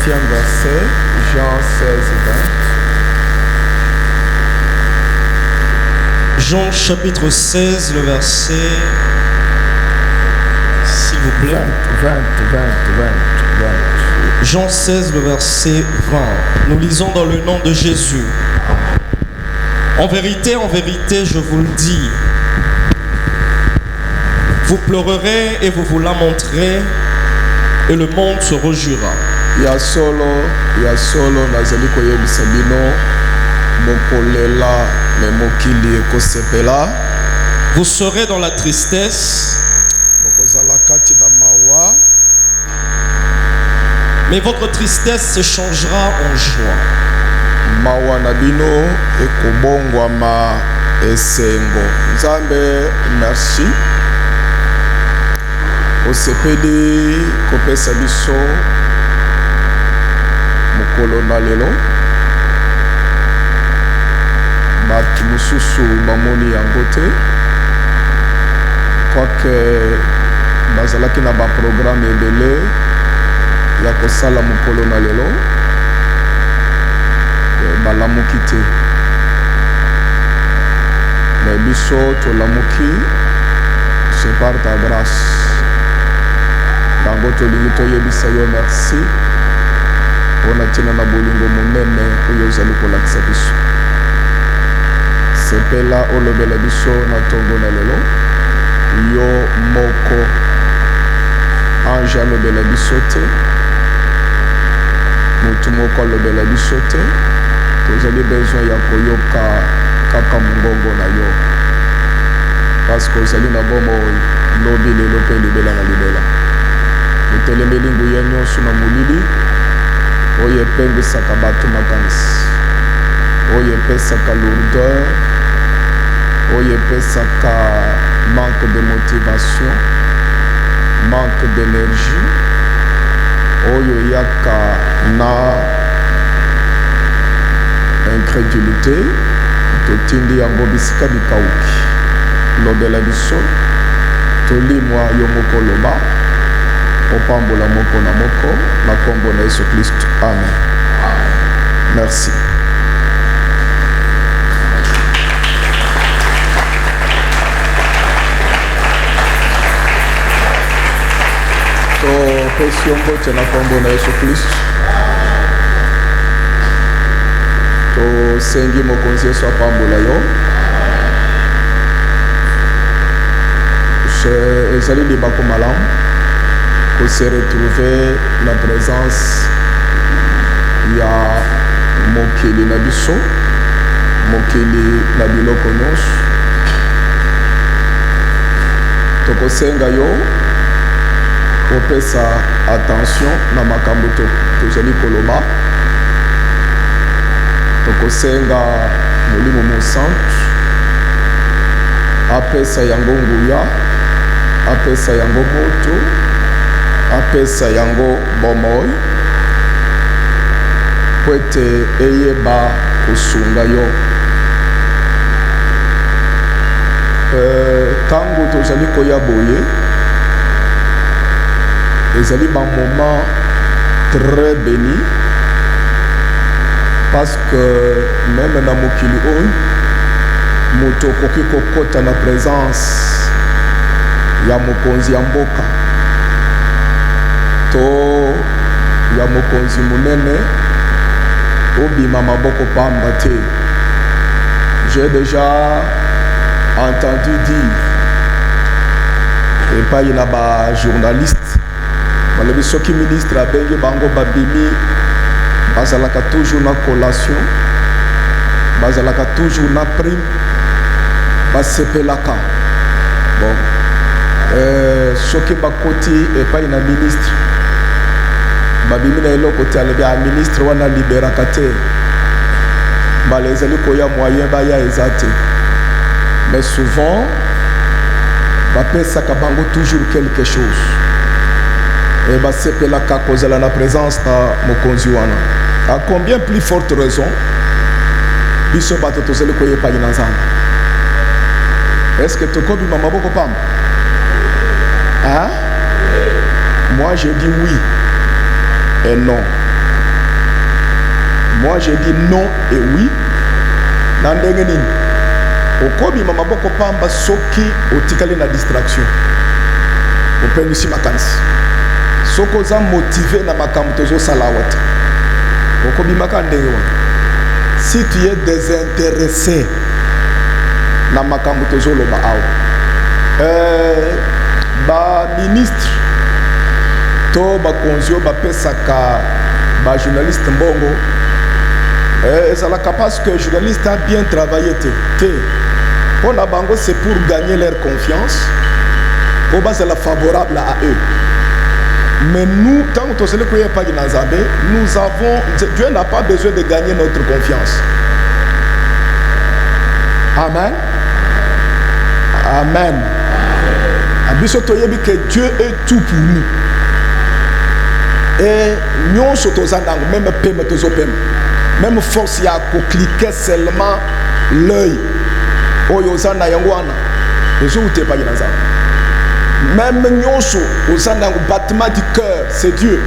20e verset, Jean 16, 20. Jean chapitre 16, le verset, s'il vous plaît. 20. Jean 16, le verset 20. Nous lisons dans le nom de Jésus. En vérité, je vous le dis, vous pleurerez et vous vous lamenterez, et le monde se rejouera. Ya solo nazali koyebisa bino bokolela me mokili ekosepela. Vous serez dans la tristesse, bokozala kati na mawa, mais votre tristesse se changera en joie. mawa na bino ekobongwama esengo. Nzambe merci osepeli kopesa biso mokolo na lelo. Bato mosusu bamoni yango te, quoique bazalaki na baprogramme ebele ya kosala mokolo na lelo, balamuki te. Mais biso tolamuki, c'est par ta grâce. Yango tolingi toyebisa yo merci mpona ntina na bolingo monene oyo ozali kolakisa biso. Sepela olobela biso na ntongo na lelo, yo moko ange alobela biso te, motu moko alobela biso te. Tozali besoin ya koyoka kaka mongongo na yo, parce que ozali na bomoi lobi lelo mpe libela na libela. Otelemeli nguya nyonso na molili oyo epengisaka bato makanisi, oyo epesaka lourdeur, oyo epesaka manque de motivation, manque d'énergie, oyo eyaka na incrédulité. Totindi yango bisika bikauki, lobela biso, tolimwa yo moko loba, opambola moko na moko, na kombo na Yesu Kristo. Amen. Merci. Topesi yo mbote na kombo na Yesu Kristo. Tosengi mokonzi Yesu apambola yo. Ezali libako malamu ko se retrouver na présence ya mokili na biso, mokili na biloko nyonso. Tokosenga yo opesa attention na makambo tozali koloba. Tokosenga molimo mosantu apesa yango nguya, apesa yango moto, apesa yango bomoi, po ete eyeba kosunga yo. Tango tozali koya boye, ezali ba moment très béni, parce que même na mokili oyo moto okoki kokota na présence ya mokonzi ya mboka to ya mokonzi munene obima maboko pamba te. J'ai déjà entendu dire epai na ba journaliste balobi soki ministre abengi bango babimi bazalaka toujours na collation, bazalaka toujours na prime, basepelaka. Bon, soki bakoti epai na ministre babimi na eloko te, alobi a ministre wana liberaka te, mbala ezali koya moyen baya eza te. Mais souvent bapesaka bango toujours quelque chose, et basepelaka kozala na présence na mokonzi wana. À combien plus forte raison biso bato tozali koyepa na Nzambe? Est-ce que tokobima maboko pamba? Hein? Moi je dis oui et non. Moi j'ai dit non et oui. Nandenge nini. Okobi mama boko pamba soki otikali na distraction. Opengisi makanisi. Soko za motivé na makambo tozo salawata. Okobi makandenge wa. Si tu es désintéressé na makambo tozo loba awa. Ba ministre to ba konzio ba pesaka ba journaliste mbongo. Ça la parce que le journaliste a bien travaillé. On a bango, c'est pour gagner leur confiance. Pour c'est la favorable à eux. Mais nous, tant que nous avons, Dieu n'a pas besoin de gagner notre confiance. Amen. Amen. Que Dieu est tout pour nous. Et nous sommes même paiement. Même force ya ko cliquer seulement l'œil. Oyozana yangwana. Ezo ute pa yinaza. Même nyonso ozana au battement du cœur, c'est Dieu.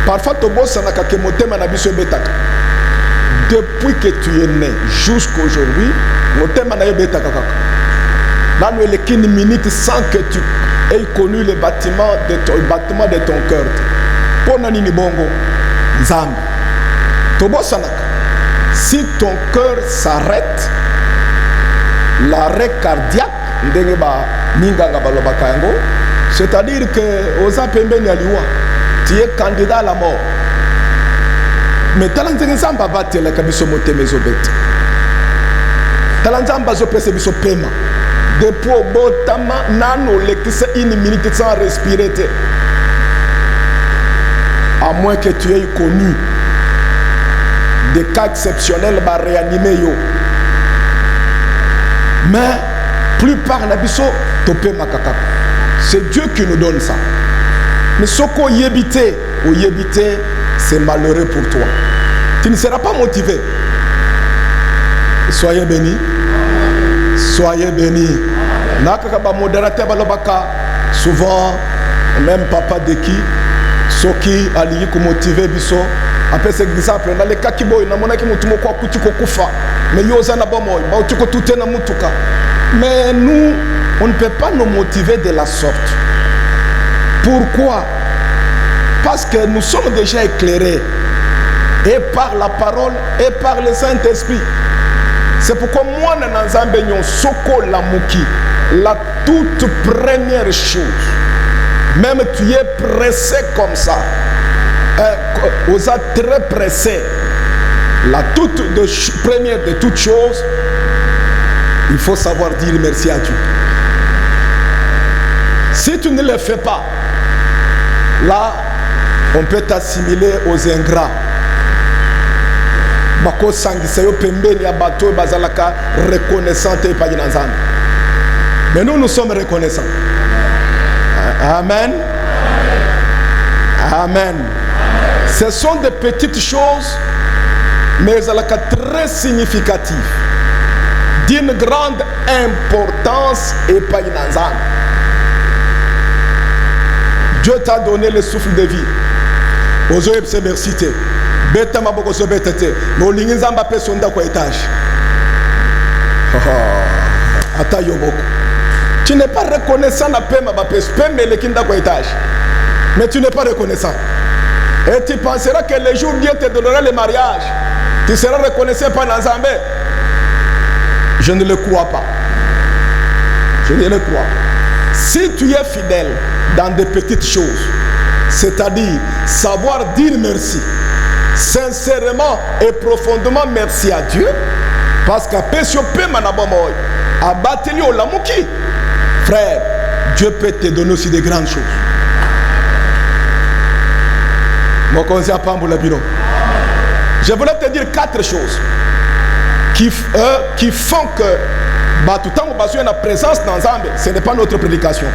Parfois to bossa na ka motema na biso betaka. Depuis que tu es né jusqu'aujourd'hui, motema na yo betaka kaka. Là nous les 15 minutes sans que tu aies connu le battement de ton cœur. Pour nani bongo. Zambi. Tobo sanaka. Si ton cœur s'arrête, l'arrêt cardiaque, c'est-à-dire que aux apembeni aliwa, tu es candidat à la mort. Mais talanzenge zamba bate la kabiso mote mezobet. Talanzamba zo pese biso pema. Depuis au botama nano lekisa une minute sans respirer. À moins que tu aies connu des cas exceptionnels, bah réanimer yo. Mais plupart n'abisso topé makaka. C'est Dieu qui nous donne ça. Mais ce qu'on y habite, c'est malheureux pour toi. Tu ne seras pas motivé. Soyez bénis. Soyez bénis. Nakaka modérateur balobaka. Souvent, même papa de qui. Soki aliyi ko motiver biso après cet exemple dans les cas qui boy na monaki mutu moko akuti ko kufa mais yoza na bomoy ba uti ko tuté na mutuka. Mais nous on ne peut pas nous motiver de la sorte. Pourquoi? Parce que nous sommes déjà éclairés et par la parole et par le Saint-Esprit. C'est pourquoi moi na nzambe nyon soko la muki la toute première chose. Même tu es pressé comme ça, vous êtes très pressé. La première de toutes choses, il faut savoir dire merci à Dieu. Si tu ne le fais pas, là, on peut t'assimiler aux ingrats. Bako sangisayo pembeni ya bato bazalaka reconnaissant et pas inazana. Mais nous sommes reconnaissants. Amen. Amen. Ce sont des petites choses, mais elles sont très significatives, d'une grande importance et pas inazana. Dieu t'a donné le souffle de vie. Ozoe se mercité. Beta maboko so betete. No linginza mbape sonda kwa étage. Ata yoboko. Tu n'es pas reconnaissant na pema mbape pembe le kinda kwa étage. Mais tu n'es pas reconnaissant. Et tu penseras que le jour où Dieu te donnera le mariage, tu seras reconnaissant par l'Azambé. Je ne le crois pas. Je ne le crois pas. Si tu es fidèle dans des petites choses, c'est-à-dire savoir dire merci, sincèrement et profondément merci à Dieu, parce qu'à Pessiope Manabomoy, à Batelio Lamouki, frère, Dieu peut te donner aussi de grandes choses. Je voulais te dire 4 choses qui font que tout le temps où il y a une présence dans Zambé, ce n'est pas notre prédication.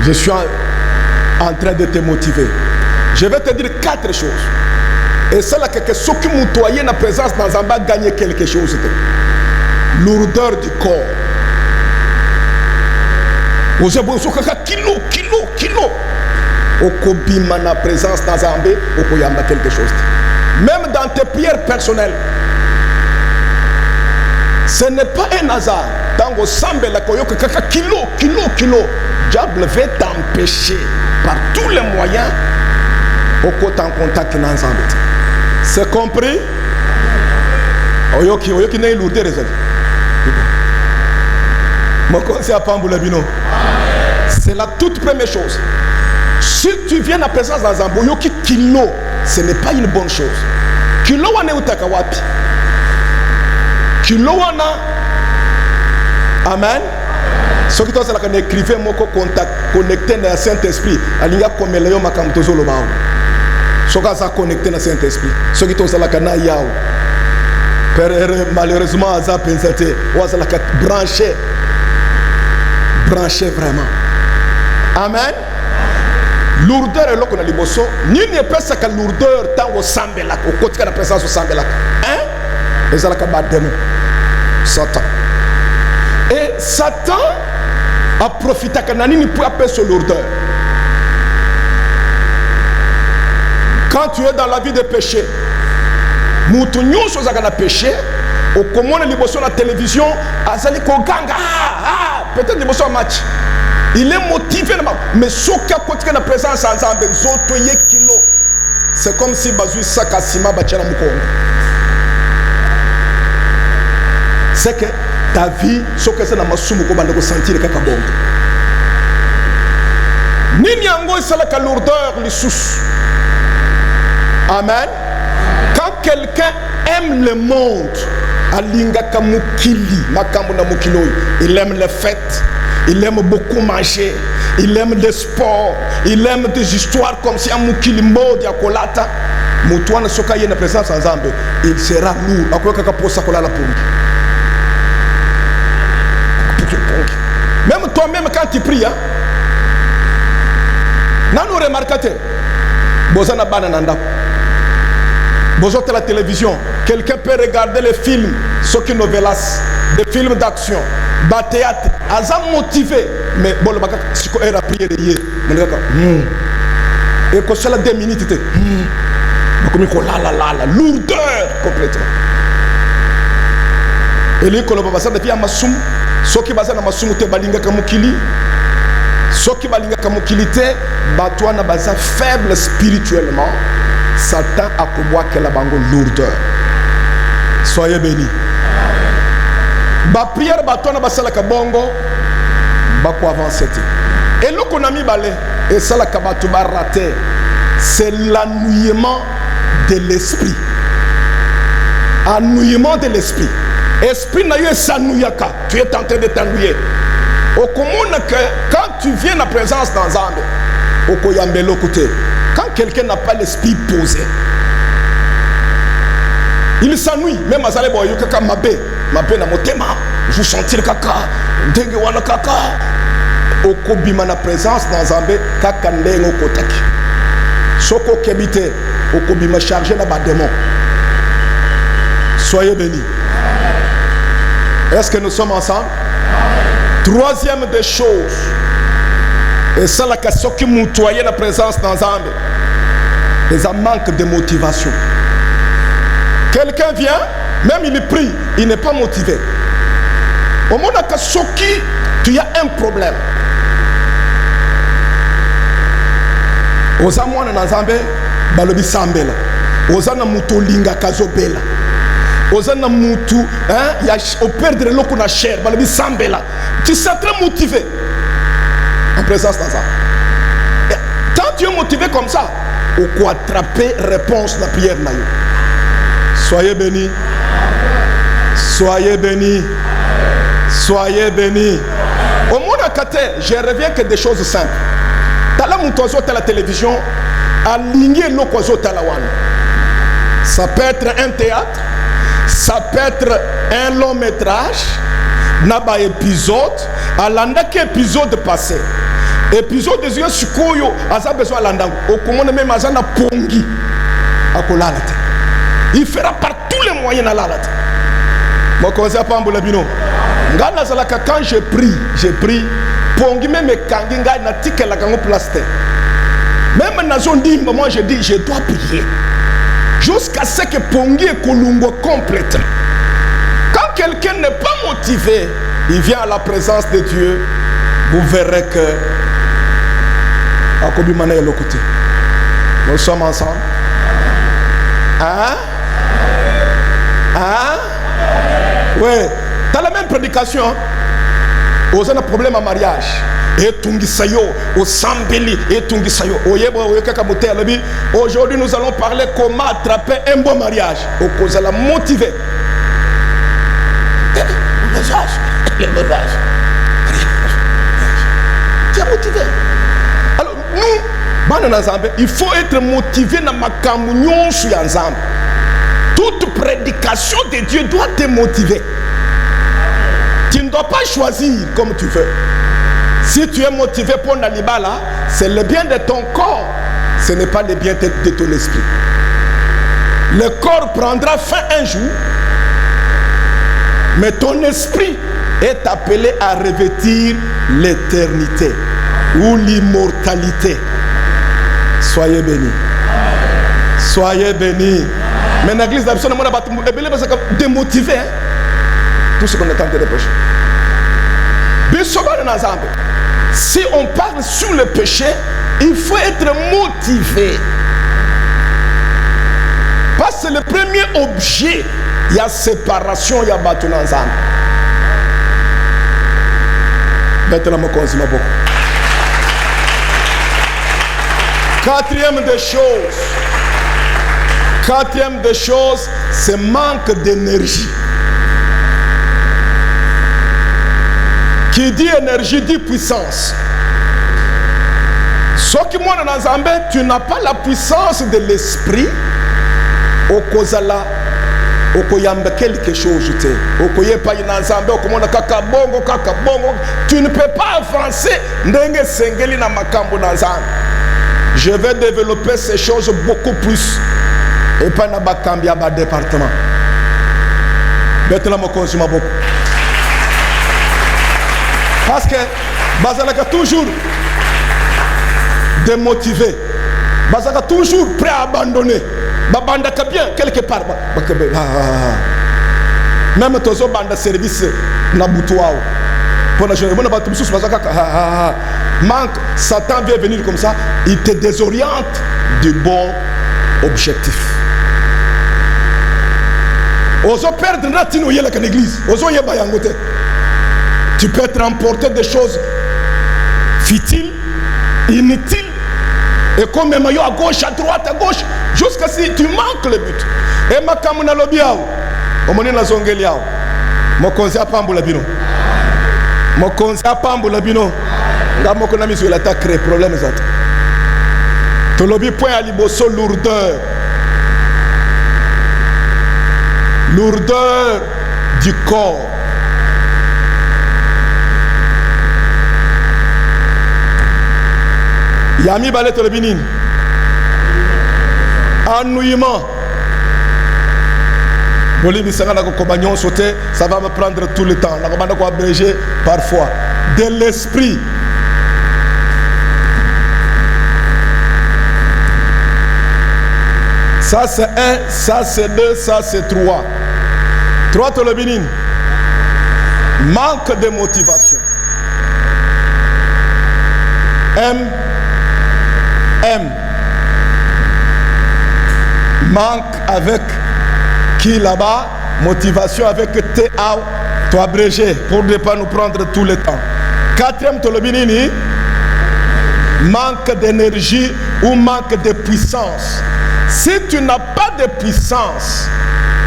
Je suis en train de te motiver. Je vais te dire 4 choses. Et c'est là que ceux qui m'ont toyé la présence dans Zambé gagner quelque chose. Lourdeur du corps. Vous avez besoin de kilo. okobima na présence na Nzambe okoyamba quelque chose. Même dans tes prières personnelles, ce n'est pas un hasard. Tango sambe la koyoka kaka kilo, diable va t'empêcher par tous les moyens au côté en contact na Nzambe. C'est compris? Oyoki n'est lourdé les c'est la toute première chose. Si tu viens à présence dans Nzambe, oyoki kilo, ce n'est pas une bonne chose. Kilo wane utaka wapi? Kilo wana, amen. Ce qui est là, écrivez moko contact connecté à Saint-Esprit. Alinga comme le yoma kamtozo lo bao. Ce qui est connecté à Saint-Esprit. Ce qui est là, kana yao. Malheureusement, aza pensate, oza la branché vraiment. Amen. Lourdeur est là qu'on a liboso. Ni ne peut sa lourdeur tant au sambelak, au côté de la présence au sambelak. Hein? Et ça la kaba démon. Satan. Et Satan a profité que Nanini peut appeler ce lourdeur. Quand tu es dans la vie de péché, Moutounio chose à péché, au commande liboso la télévision, azali ko ganga, peut-être liboso match. Il est motivé, mais ce qui a côté la présence ensemble, kilo. C'est comme si Bazui Sakasima Bachana Moukongo. C'est que ta vie, ce que c'est dans ma soumu, comment de sentir le kakabong. Ninyango est la lourdeur, les sous. Amen. Quand quelqu'un aime le monde, Alinga Kamukili, Makamuna Mukilo, il aime les fêtes. Il aime beaucoup manger, il aime des sports, il aime des histoires comme si un Mukilimbo Diakolata. Moutouane Soka y a une présence ensemble, il sera lourd. À quoi que pour ça qu'on a la pomme. Même toi-même quand tu pries, hein, nous remarquons, Bozana Banananda, Bozot la télévision, quelqu'un peut regarder les films, Soki Novelas, des films d'action. Ba théâtre, azam motivé, mais bon le baka si ko era prier de yé, et ko cela 2 minutes te, comme ko la lourdeur complètement. Et lui ko le baba ça depuis amasum, soki baza na masum te balinga kamukili, soki balinga kamukili te, batwa na baza faible spirituellement, Satan a koboa que la bango lourdeur. Soyez bénis. Ba prière batona basala kabongo ba ko avancer. Et le qu'on a mis balé et ça la kabatu ba raté, c'est l'ennuyement de l'esprit. Ennuyement de l'esprit. Esprit na yo s'ennuyaka, tu es en train de t'ennuyer. Au commun que quand tu viens en présence dans Nzambe, au koyambelo côté, quand quelqu'un n'a pas l'esprit posé, il s'ennuie, même à Zalebo Yukaka Mabé na motema, je sentir kaka, ndenge wana kaka, okobima na présence dans Nzambe, kaka ndengo kotaki. Soko kebite, okobima chargé na ba démon. Soyez bénis. Est-ce que nous sommes ensemble? Troisième des choses, et ça la question qui moutoyait la présence dans Nzambe, les un manque de motivation. Quelqu'un vient, même il prie, il n'est pas motivé. Au moment où tu as un problème. Aux amours dans Nzambe, balobi sambela. Aux ana muto linga kazobela. Aux ana mutu, hein, ya au perdre l'eau na chair, balobi sambela. Tu seras très motivé en présence dans ça. Quand tu es motivé comme ça, au quoi attraper réponse la prière na yo. Soyez bénis. Soyez bénis. Soyez bénis. Au monde à Kate, je reviens que des choses simples. Tala mutozo à la télévision, aligner l'okozo talawan. Ça peut être un théâtre, ça peut être un long métrage, naba épisode, alanda que épisode passé. Épisode des yeux sukoyo, aza besoin alanda. Au commande même azana pongi, akolalate. Il fera par tous les moyens à l'alate. Moi, quand je prie, pongi même kangi nga na tike la kango plaste. Même dans un dîme, moi je dis, je dois prier. Jusqu'à ce que Pongi et Kolungo complète. Quand quelqu'un n'est pas motivé, il vient à la présence de Dieu, vous verrez que Akobimana est le côté. Nous sommes ensemble. Hein? Hein? Oui. Dans la même prédication, vous avez un problème en mariage. Et Tungisayo, au Sambeli, et Tungisayo. Aujourd'hui, nous allons parler comment attraper un bon mariage. Au cause de la motiver. Le mariage. Tu es motivé. Alors, nous, il faut être motivé dans ma communion sur ensemble. Toute prédication de Dieu doit te motiver. Tu ne dois pas choisir comme tu veux. Si tu es motivé pour Nalibala, c'est le bien de ton corps, ce n'est pas le bien de ton esprit. Le corps prendra fin un jour, mais ton esprit est appelé à revêtir l'éternité ou l'immortalité. Soyez bénis. Soyez bénis. Mais dans l'église d'Abson, on a démotivé tout ce qu'on est en train de reprocher. Si on parle sur le péché, il faut être motivé. Parce que c'est le premier objet. Il y a séparation, il y a bâton ensemble. Maintenant, je consomme beaucoup. Quatrième des choses, c'est manque d'énergie. Qui dit énergie dit puissance. Ce qui moi dans Zambé, tu n'as pas la puissance de l'esprit. Au kozala, au koyamba quelque chose. Au koye pas dans Zambé, au komona kaka bongo. Tu ne peux pas avancer. Ndenge sengeli na makambo dans Zambé. Je vais développer ces choses beaucoup plus. Et pas na bakambia ba département. Maintenant, je consomme beaucoup. Parce que Bazalaka toujours démotivé. Bazalaka toujours prêt à abandonner. Babandaka bien quelque part. Même tozo banda service na butuao. Pour la journée, manque, Satan vient venir comme ça, il te désoriente du bon objectif. Ozo perdre natino yela kan église. Ozo yeba yangote. Tu peux te remporter des choses futiles, inutiles, et comme même à gauche, à droite, à gauche, jusqu'à si tu manques le but. Et ma kamuna lobiao, au moment la zongeliao, mon conseil à Pamboula Bino. Mon conseil à Pamboula Bino. Là, mon ami sur l'attaque crée problème. Tu lobby point à liboso lourdeur. Lourdeur du corps. Yami Balet Robinin. Ennuyement. Ça va me prendre tout le temps. On va abréger parfois. De l'esprit. Ça c'est 1, ça c'est 2, ça c'est 3. 3 Tolobinin. Manque de motivation. M. Manque avec qui là-bas? Motivation avec T.A. Tu abrégé pour ne pas nous prendre tout le temps. 4e Tolobinini. Manque d'énergie ou manque de puissance. Si tu n'as pas de puissance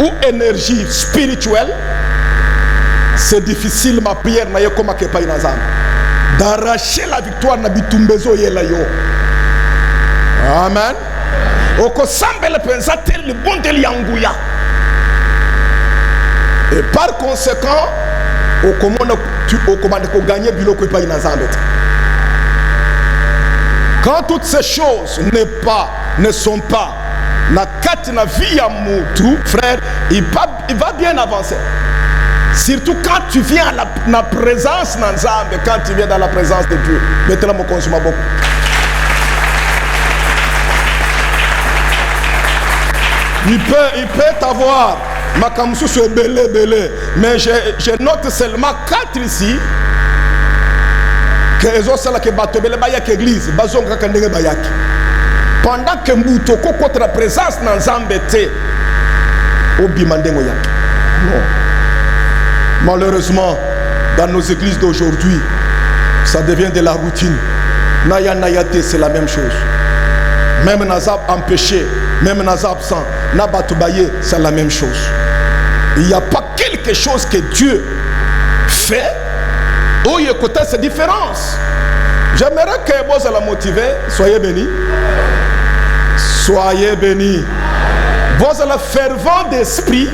ou énergie spirituelle, c'est difficile ma prière d'arracher la victoire na bitumbezo yela yo. Amen. Et par conséquent, tu commandes gagner biloko pa inazambe. Quand toutes ces choses ne sont pas na katina vie ya mutu, frère, il va bien avancer. Surtout quand tu viens à la présence d'Anzambe, quand tu viens dans la présence de Dieu. Maintenant, mon consomme beaucoup. Il peut avoir Makamsu sur belé. Mais je note seulement 4 ici. Que les autres qui battent bayak église, bazonga kandenge bayak. Pendant que Moutoko contre la présence dans Zambété, au bimandengo yak. Non. Malheureusement, dans nos églises d'aujourd'hui, ça devient de la routine. Naya Nayate, c'est la même chose. Même Nazab empêché, même Nazab absent, Nabatoubaye, c'est la même chose. Il n'y a pas quelque chose que Dieu fait où il y a côté ces différences. J'aimerais que vous la motiver. Soyez bénis. Soyez bénis. Vous avez fervent d'esprit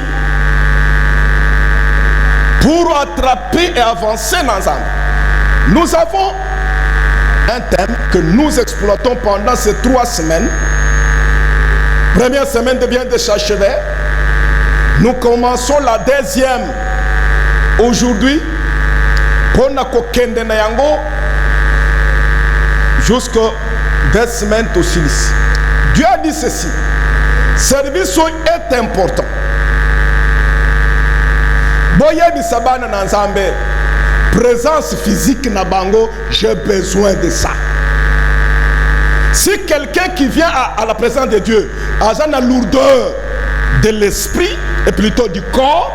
pour attraper et avancer ensemble. Nous avons un thème que nous exploitons pendant ces 3 semaines. Première semaine vient de s'achever. Nous commençons la 2e aujourd'hui. Pour na kokende na yango jusqu'à 2 semaines aussi. Dieu a dit ceci. Service est important. Boya bi sabana na nzambe. Présence physique na bango, j'ai besoin de ça. Si quelqu'un qui vient à la présence de Dieu a la lourdeur de l'esprit et plutôt du corps,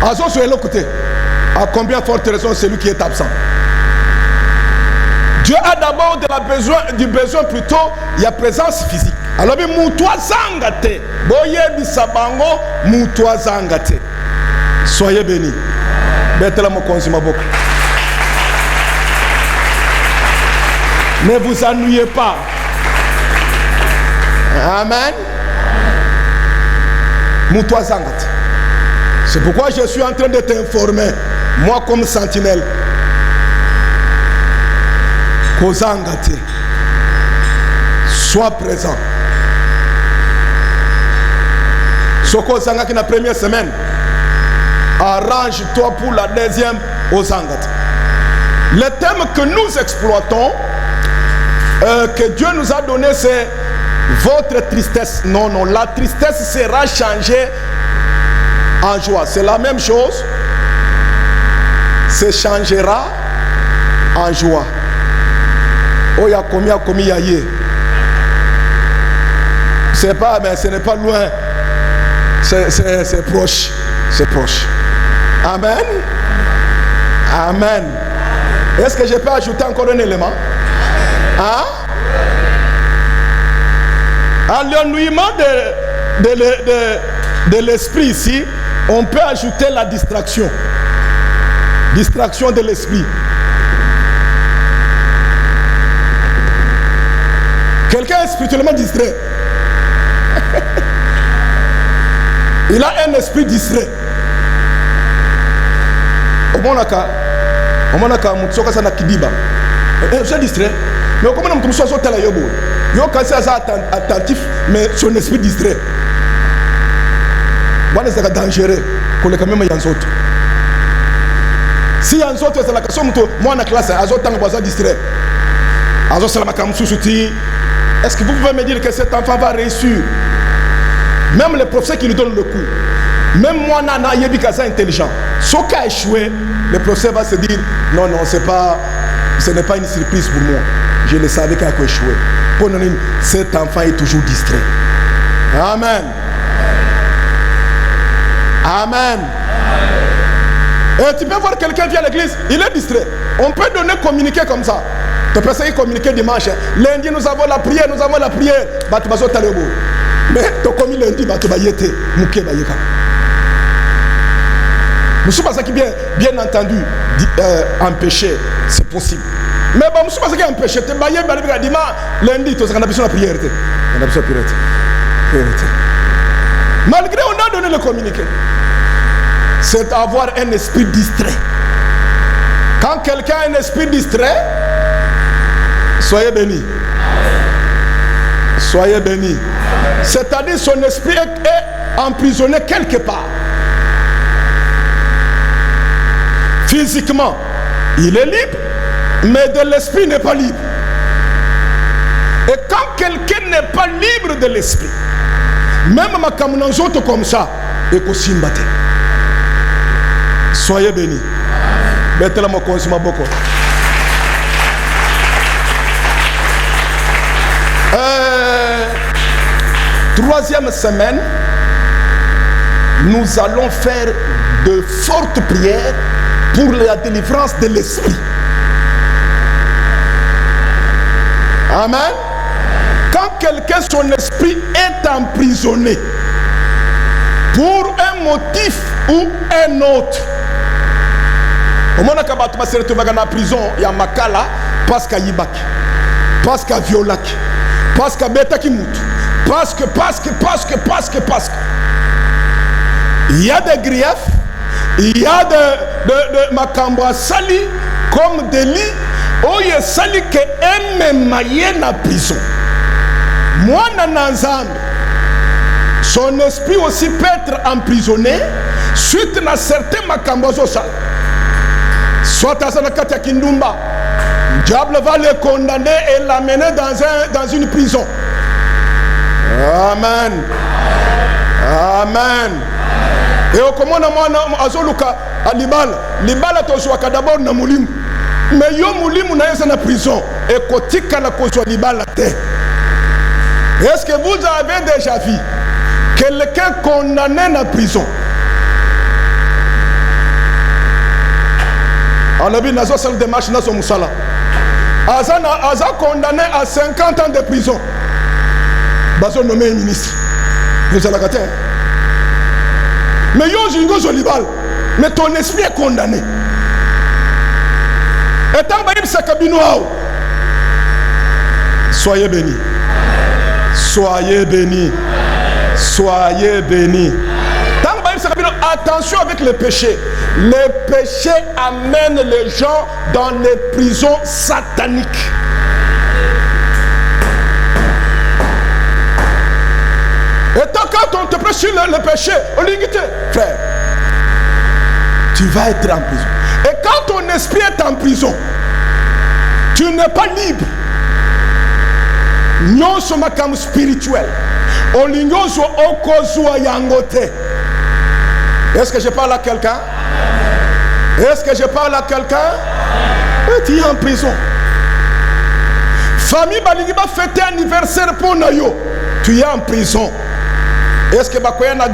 à sur l'autre côté, à combien forte raison celui qui est absent? Dieu a d'abord du besoin plutôt, il y a présence physique. Alors, moutoua zangate, boye bisabango, moutoua zangate. Soyez bénis. Bêtez-la mon consomma beaucoup. Ne vous ennuyez pas. Amen. Moutoua zangate. C'est pourquoi je suis en train de t'informer, moi comme sentinelle. Kozangate. Sois présent. Soko Zangaki la première semaine. Arrange-toi pour la 2e au Zangate. Le thème que nous exploitons, que Dieu nous a donné, c'est votre tristesse. Non, la tristesse sera changée en joie. C'est la même chose. Se changera en joie. Oh, il y a commis yaye. C'est pas, mais ce n'est pas loin. C'est proche. C'est proche. Amen. Amen. Est-ce que je peux ajouter encore un élément? Hein? À l'ennuyement de l'esprit ici, on peut ajouter la distraction. Distraction de l'esprit. Quelqu'un est spirituellement distrait. Il a un esprit distrait. Omonaka mutsoka sana kidiba. Je distrait. Mais comment on soit tela yobo? Yo quand c'est attentif mais son esprit distrait. Voilà c'est dangereux pour les camionnes yanzoto. Si yanzoto c'est la question moi na classe azota ngwaza distrait. Azo salama kamsusuti. Est-ce que vous pouvez me dire que cet enfant va réussir? Même le professeur qui lui donne le coup, même moi, Nana, Yebikaza intelligent, ce qui a échoué, le professeur va se dire non, ce n'est pas une surprise pour moi. Je le savais qu'il a échoué. Pour nous, cet enfant est toujours distrait. Amen. Amen. Et tu peux voir quelqu'un vient à l'église, il est distrait. On peut donner communiquer comme ça. Tu peux essayer de communiquer dimanche. Lundi, nous avons la prière. Mais tu as commis lundi, tu vas y être. Nous sommes pas qui bien entendu empêcher, c'est possible. Mais nous sommes pas qui empêcher. Tu vas y aller dimanche, lundi, tu as besoin de la prière. Malgré on a donné le communiqué, c'est avoir un esprit distrait. Quand quelqu'un a un esprit distrait, soyez bénis. Soyez bénis. C'est-à-dire son esprit est emprisonné quelque part. Physiquement, il est libre, mais de l'esprit n'est pas libre. Et quand quelqu'un n'est pas libre de l'esprit, Même ma kamunanzoto comme ça. Et qu'on simbate. Soyez bénis. Mettez-la mon consumat beaucoup. Troisième semaine, nous allons faire de fortes prières pour la délivrance de l'esprit. Amen. Quand quelqu'un, son esprit est emprisonné pour un motif ou un autre, au moment où tu se retrouves dans la prison, il y a Makala, parce qu'il y a Yibak, parce qu'il y a Violak, parce qu'il y a Betakimut, parce que. Il y a des griefs, il y a de Makamba Sali comme délit, où il y a Sali qui est maillé dans la prison. Moi, Nananzam, son esprit aussi peut être emprisonné suite à certains Makambazosa. Soit à Zanakata Kindumba, le diable va le condamner et l'amener dans une prison. Amen. Amen. Et au commande moi azoluka alibal libala tozuaka d'abord na mulimu mais yo mulimu na yesa na prison et kotika na kozwa libala te. Est-ce que vous avez déjà vu quelqu'un condamné na prison? On a vu nazo salle de marche nazo musala aza condamné à 50 ans de prison. Bazo nommé ministre. Vous allez gâter. Mais yo jingo zolibal, mais ton esprit est condamné. Et tant que ça cabine, soyez bénis. Soyez bénis. Soyez bénis. Tant que ça cabine, attention avec le péché. Les péchés amènent les gens dans les prisons sataniques. Et tant quand on te prêche sur le péché, frère, tu vas être en prison. Et quand ton esprit est en prison, tu n'es pas libre. Non, ce macam spirituel. Est-ce que je parle à quelqu'un? Est-ce que je parle à quelqu'un? Et tu es en prison. Famille Balingi va fêter anniversaire pour Nayo. Tu es en prison. Est-ce que bakoya na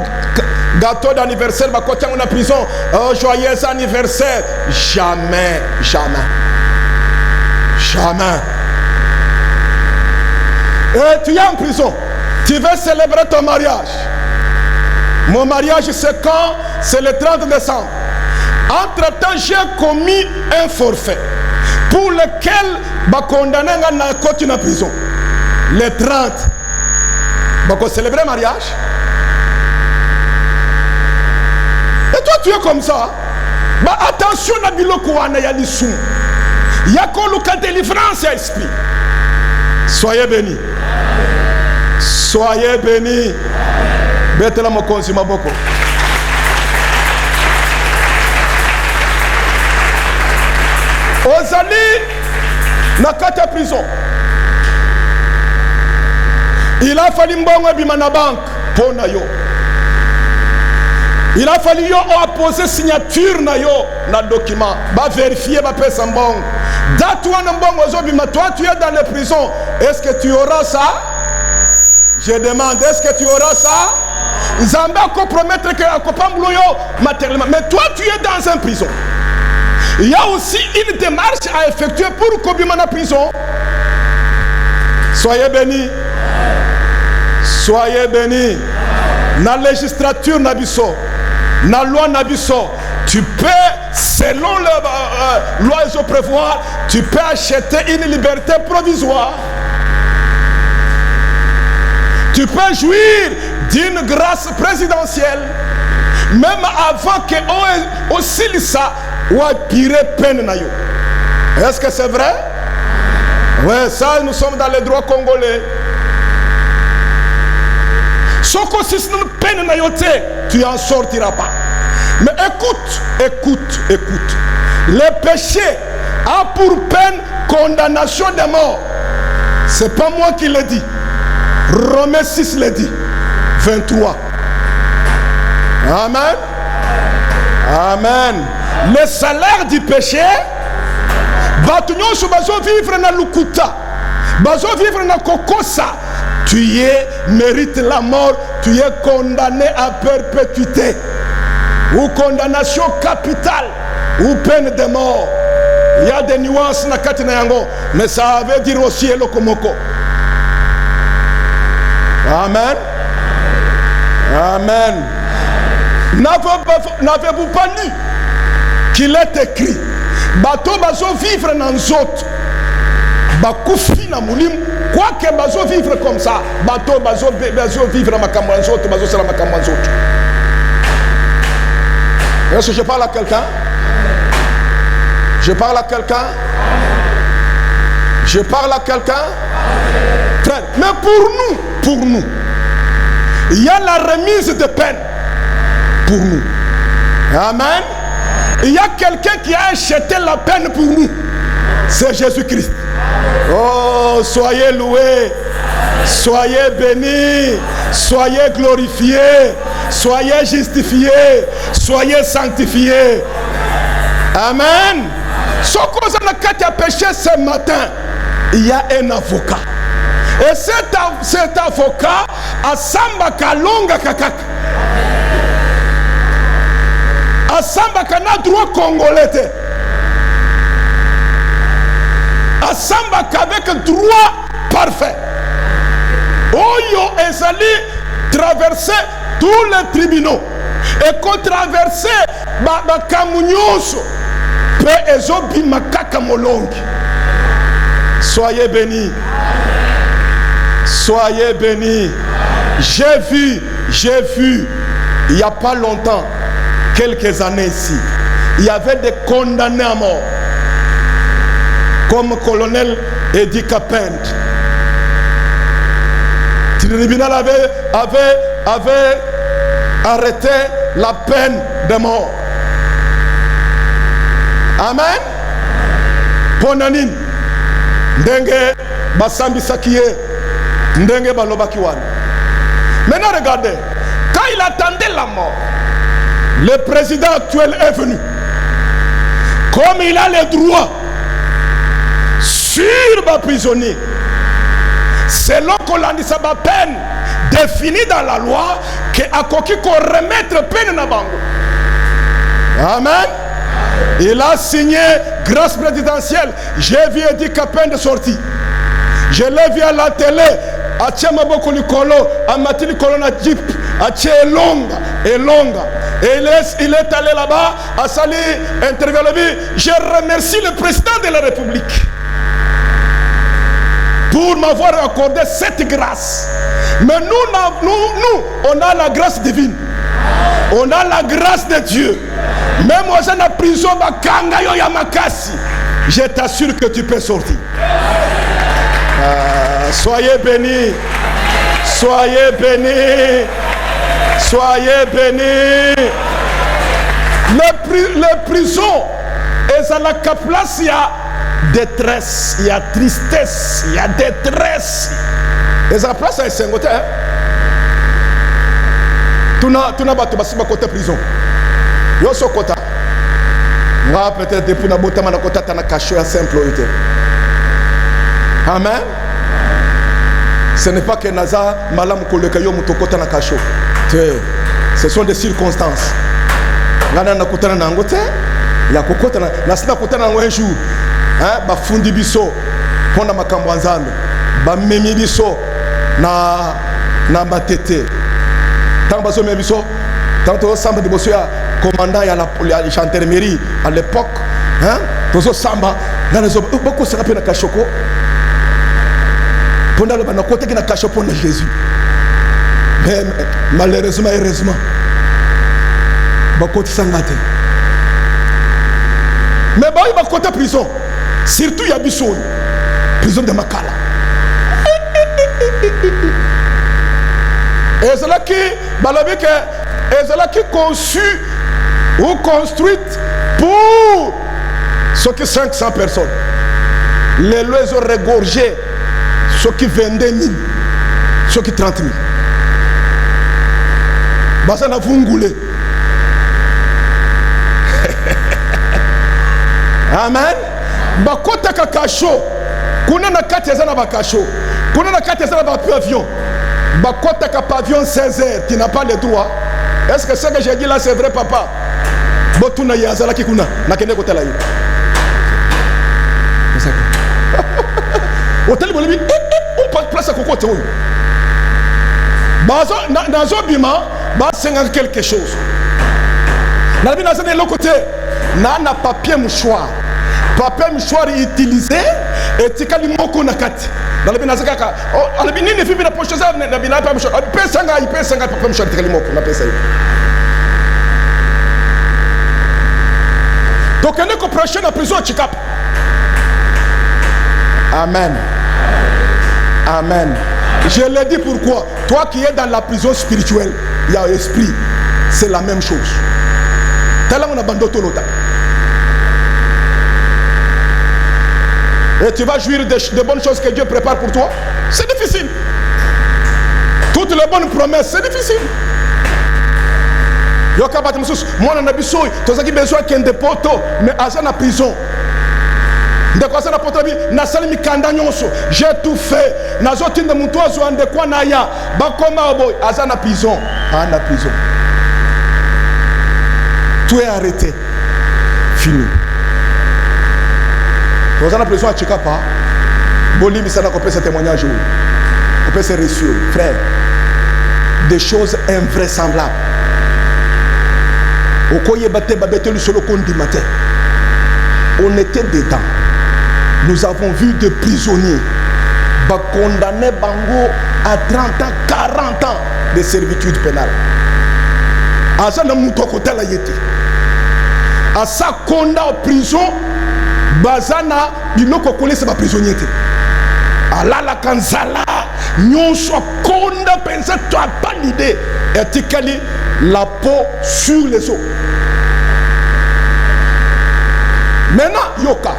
gâteau d'anniversaire bakoya en prison? Oh, joyeux anniversaire. Jamais, jamais. Jamais. Et tu es en prison. Tu veux célébrer ton mariage. Mon mariage c'est quand? C'est le 30 décembre. Entre-temps, j'ai commis un forfait pour lequel ba condamné na côté na prison. Le 30. Bako célébrer mariage. Et toi tu es comme ça. Bah attention na biloko wana ya lisum. Yako luka délivrance ya esprit. Soyez bénis. Soyez bénis. Betela mokonzi maboko. Ozali na kata prison. Il a fallu mbongo bima na banque pour na yo. Il a fallu yo apposer signature na yo na document, ba vérifier ba pesa mbongo. Date wana mbongo zo bima, toi tu es dans les prisons. Est-ce que tu auras ça? Je demande, est-ce que tu auras ça? Zamba compromettre que akopambulo yo matériellement. Mais toi tu es dans une prison. Il y a aussi une démarche à effectuer pour Kobima na prison. Soyez bénis. Soyez bénis. Na législature nabiso, na loi nabiso, tu peux, selon la loi et prévoir, tu peux acheter une liberté provisoire. Tu peux jouir d'une grâce présidentielle, même avant que aussi ça ou pire peine na yo. Est-ce que c'est vrai? Oui, ça nous sommes dans les droits congolais. Soko si nous peine na yo te, tu en sortiras pas. Mais écoute. Le péché a pour peine condamnation de mort. C'est pas moi qui le dis. Romains 6 le dit. 23. Amen. Amen. Le salaire du péché, bato nyonso bazo vivre na lukuta, bazo vivre na kokosa, tu es mérite la mort, tu es condamné à perpétuité, ou condamnation capitale, ou peine de mort. Il y a des nuances na kati na yango, mais ça veut dire aussi elokomoko. Amen. Amen. N'avez-vous pas lu qu'il est écrit bato bazo vivre dans nzoto bakufi na mulimu quoi que bazo vivre comme ça bato bazo vivre na makambo nzoto bazo sala makambo nzoto. Est-ce que je parle à quelqu'un? Je parle à quelqu'un? Je parle à quelqu'un? Frère, mais pour nous, il y a la remise de peine pour nous. Amen. Il y a quelqu'un qui a acheté la peine pour nous. C'est Jésus-Christ. Oh, soyez loués, soyez bénis, soyez glorifiés, soyez justifiés, soyez sanctifiés. Amen. Ce qu'on a péché ce matin, il y a un avocat. Et cet avocat a samba kalonga kakak. A samba kana droit congolais. A samba avec droit parfait. Oyo ezali traverser tous les tribunaux et qu'on traverser ba kamunyoso pe ezobi makaka molongi. Soyez bénis. Soyez bénis. J'ai vu, il n'y a pas longtemps, quelques années ici, il y avait des condamnés à mort, comme colonel Eddie Capent. Le tribunal avait arrêté la peine de mort. Amen. Ponanine. Ndenge basambi sakiye. Ndenge balobaki wana. Maintenant regardez, quand il attendait la mort, le président actuel est venu. Comme il a le droit sur les prisonniers, selon qu'on a dit sa peine définie dans la loi, que a koki qu'on remettre peine na bango. Amen. Il a signé grâce présidentielle. J'ai vu Eddie Capin de sortie. Je l'ai vu à la télé. Atia maboko likolo, amati likolo na jeep, atia longa. Et il est allé là-bas, à Sali, intervenu. Je remercie le président de la République pour m'avoir accordé cette grâce. Mais nous, on a la grâce divine. On a la grâce de Dieu. Même moi, j'ai la prison, je t'assure que tu peux sortir. Soyez bénis. Soyez bénis. Soyez bénis. Les prisons, et à la place, il y a détresse, il y a tristesse, il y a détresse. Et à la place, il y a 5 côtés. Tu n'as pas de côté prison. Yo so kota. Nga peut-être depuis na botama na kota tana caché à simple. Amen. Ce n'est pas que Naza malam koleka yo mutokota na caché. Ce sont des circonstances. Ngana na kota na ngote, ya kokota na sina kota na un jour. Hein, ba fundi biso pona makambo nzambe. Ba memi biso na matete. Tant baso memi biso, tant to samba de bosso ya commandant à la gendarmerie à l'époque, hein, tous samba, dans les beaucoup se rappellent na kachoko. Pendant le bana côté qui na kachoko na Jésus. Mais malheureusement, heureusement, beaucoup de sangate. Mais bah il va côté prison, surtout il y a Bissau, prison de Makala. Et c'est là qui, balabike, et c'est là qui conçu ou construite pour ceux qui 500 personnes. Les lois ont regorgé ceux qui 22 000, ceux qui 30 000. baza na vungule. Amen. Bakota kakasho. Kuna na kati ya na bakasho. Kuna na kati ya na pavillon. Bakota ka pavillon 16h, tu n'as pas le droit. Est-ce que ce que j'ai dit là c'est vrai papa? Botuna yazala ki kuna na kende ko tela yi. Hôtel Bolivie on pas place à cocotte. Bazo dans un bima, ba 50 quelque chose. Na bina c'est de l'autre côté. Na papier mouchoir. Papier mouchoir utilisé et tikali moko na kati. Dans le bina zakaka. Oh, le bina ne fait pas poche ça na bina pas mouchoir. Il paye 50 papier mouchoir tikali moko na pesa. Donc on est compréhension en prison Chikap. Amen. Amen. Je l'ai dit pourquoi. Toi qui es dans la prison spirituelle, il y a l'esprit. C'est la même chose. Tel on abandonne tout l'autre. Et tu vas jouir de bonnes choses que Dieu prépare pour toi. C'est difficile. Toutes les bonnes promesses, c'est difficile. Moi, on a besoin qu'un dépoto, mais à la prison. J'ai tout fait. Tout est arrêté. Fini. Dans la prison à Chikapa, Bolim, ça n'a pas fait ce témoignage. On peut se reçu, frère. Des choses invraisemblables. On était dedans. Nous avons vu des prisonniers condamnés bango à 30 ans, 40 ans de servitude pénale. À ça, nous à ça, condamné en prison, Bazana, il n'a pas collé ses prisonniers. Allah la kanzala, nous sommes condamnés, tu n'as pas l'idée. Et tu calé la peau sur les os. Maintenant, yoka,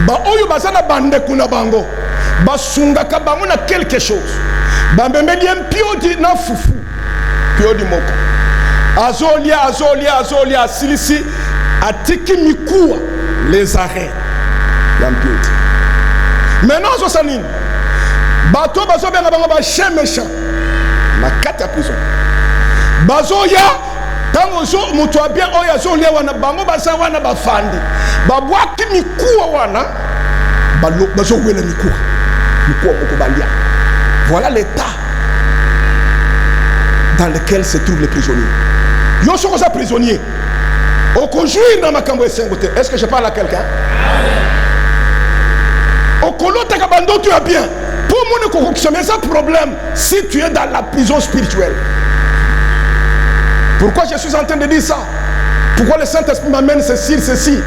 ba oyo bazana bande kuna bango, ba sunga ka bango na quelque chose. Ba mbemeli piodi na fufu, piodi moko. Azolia, silisi, atiki mikua, les arrêts. Yampiodi. Maintenant, zosanine, bato bazo benga bango ba chien méchant, na kati ya prison. Bazoya, tango zo mutu bien oya zolia wana bango basa wana bafandi. Babwaki mikuwa wana bazo wela mikuwa moko balia. Voilà l'état dans lequel se trouvent les prisonniers. Yo sont comme ça prisonniers. Au conjoint dans ma cambo et Saint-Gothé. Est-ce que je parle à quelqu'un? Au colo takabando tu as bien. Pour mon écoute, mais un problème si tu es dans la prison spirituelle. Pourquoi je suis en train de dire ça? Pourquoi le Saint-Esprit m'amène ceci?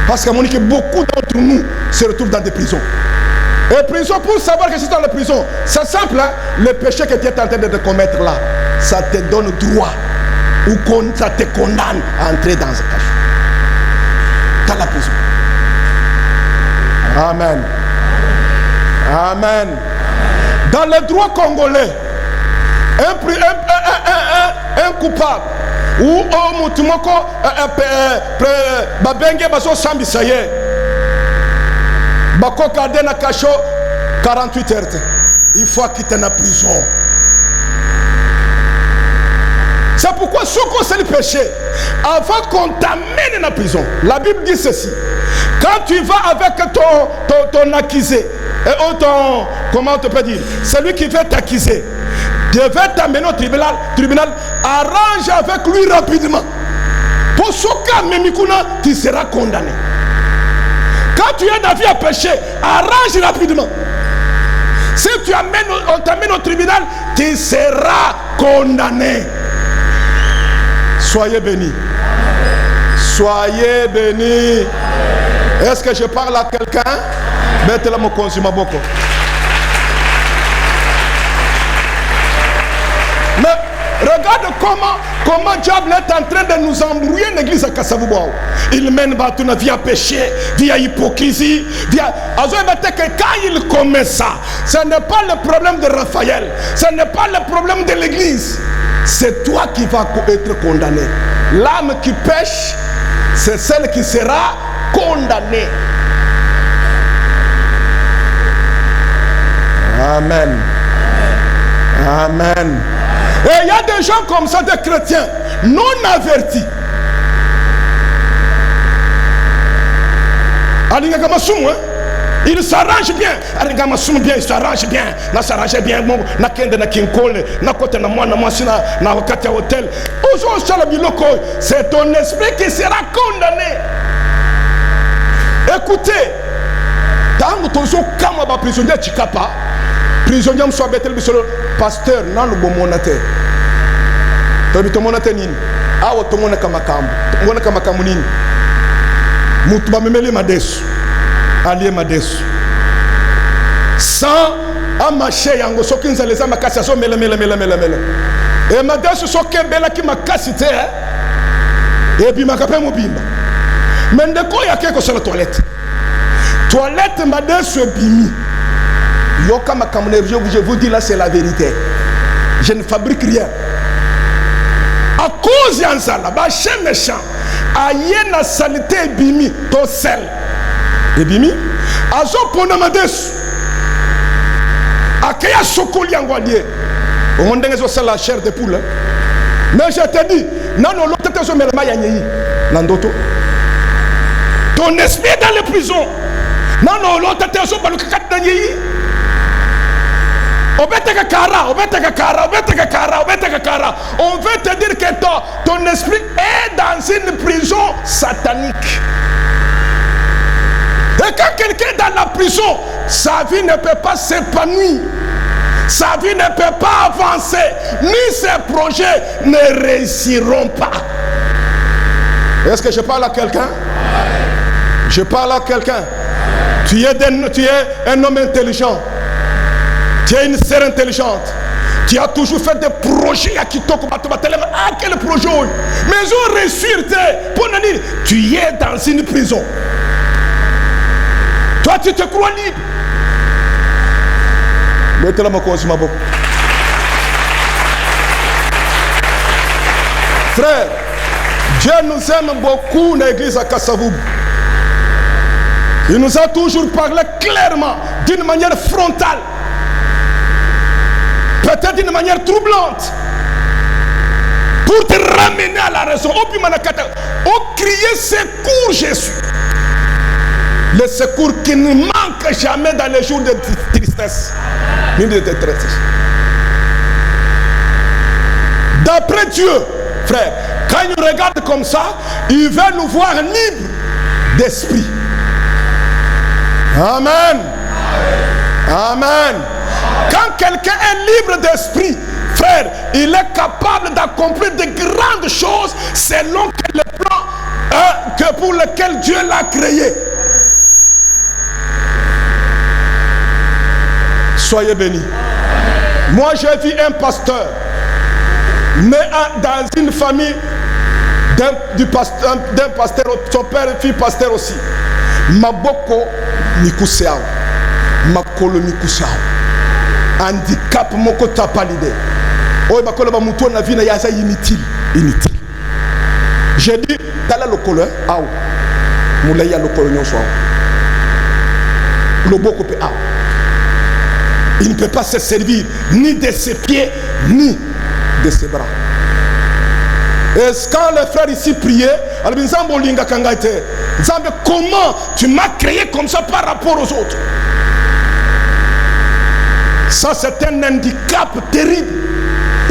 Parce que beaucoup d'entre nous se retrouvent dans des prisons. Et prison, pour savoir que c'est dans la prison, c'est simple, hein? Le péché que tu es en train de commettre là, ça te donne droit ou ça te condamne à entrer dans ce cachot. Dans la prison. Amen. Amen. Dans le droit congolais, un coupable ou un mutumoko babenge baso sambi saye bako garder na cachot 48 heures. Il faut quitter la prison. C'est pourquoi ce qu'on sait le péché, avant qu'on t'amène dans la prison, la Bible dit ceci. Quand tu vas avec ton accusé, et ton, comment on te peut dire, celui qui veut t'accuser, devait t'amener au tribunal, arrange avec lui rapidement. Pour ce cas, tu seras condamné. Quand tu es dans la vie à péché, arrange rapidement. Si on t'amène au tribunal, tu seras condamné. Soyez bénis. Soyez bénis. Est-ce que je parle à quelqu'un? Mettez-le mon consume beaucoup. Mais regarde comment diable est en train de nous embrouiller l'église à Kassavouboao. Il mène dans la vie à péché, via hypocrisie, via... Quand il commet ça, ce n'est pas le problème de Raphaël, ce n'est pas le problème de l'église. c'est toi qui vas être condamné. L'âme qui pêche, c'est celle qui sera condamnée. Amen. Amen. Et il y a des gens comme ça, des chrétiens non avertis. Il s'arrange bien. Il s'arrange bien. Il s'arrange bien. C'est ton esprit qui sera condamné. Écoutez, tant que tu es prisonnier, tu es prisonnier, pasteur, non, le bon monate. Tu es monate nini. Ah, tu es monate kamakambu. Monate kamakambu nini. Mutuba memeli madesu. Allié madesu. Sans amaché yango soki nzaleza makasi aso mela. Et madesu soki bela ki makasi te. Et puis makape mobimba. Mais ndeko ya keko sur la toilette. Toilette madesu ebimi. Yoka makamune, je vous dis là c'est la vérité. Je ne fabrique rien. À cause yanzala, ba chez méchant. Aye na salité ebimi to sel. Ebimi azo pona madesu. Akaya sokoli angwalié. Au monde ngezo sel la chair de poule. Mais je te dis, non l'autre te zo melema yanyi. Nandoto. Ton esprit est dans les prisons. Non l'autre te zo baluka katdanyi. On veut te dire que ton esprit est dans une prison satanique. Et quand quelqu'un est dans la prison, sa vie ne peut pas s'épanouir. Sa vie ne peut pas avancer. Ni ses projets ne réussiront pas. Est-ce que je parle à quelqu'un? Je parle à quelqu'un. Tu es un homme intelligent. Tu es une sœur intelligente. Tu as toujours fait des projets à Kitoko. Ah, quel projet? Mais ils ont réussi. Tu es dans une prison. Toi, tu te crois libre. Mettez-la ma cause, ma beaucoup. Frère, Dieu nous aime beaucoup dans l'église à Kassavoub. Il nous a toujours parlé clairement, d'une manière frontale. Peut-être d'une manière troublante, pour te ramener à la raison. Au crier secours Jésus, le secours qui ne manque jamais dans les jours de tristesse ni de détresse. D'après Dieu, frère, quand il nous regarde comme ça, il veut nous voir libres d'esprit. Amen. Amen. Quand quelqu'un est libre d'esprit, frère, il est capable d'accomplir de grandes choses selon le plan pour lequel Dieu l'a créé. Soyez bénis. Moi, j'ai vu un pasteur, mais dans une famille d'un pasteur, son père et fille pasteur aussi. Maboko Mikuseao, Makolo Mikuseao. Handicap moko tapalide. Oye bakola ba mutu na vie na yaza inutile. J'ai dit tala lokolo aw. Mulaya lokolo nyonso aw. Loboko pe aw. Il ne peut pas se servir ni de ses pieds ni de ses bras. Et quand les frères ici priaient, comment tu m'as créé comme ça par rapport aux autres? Ça c'est un handicap terrible,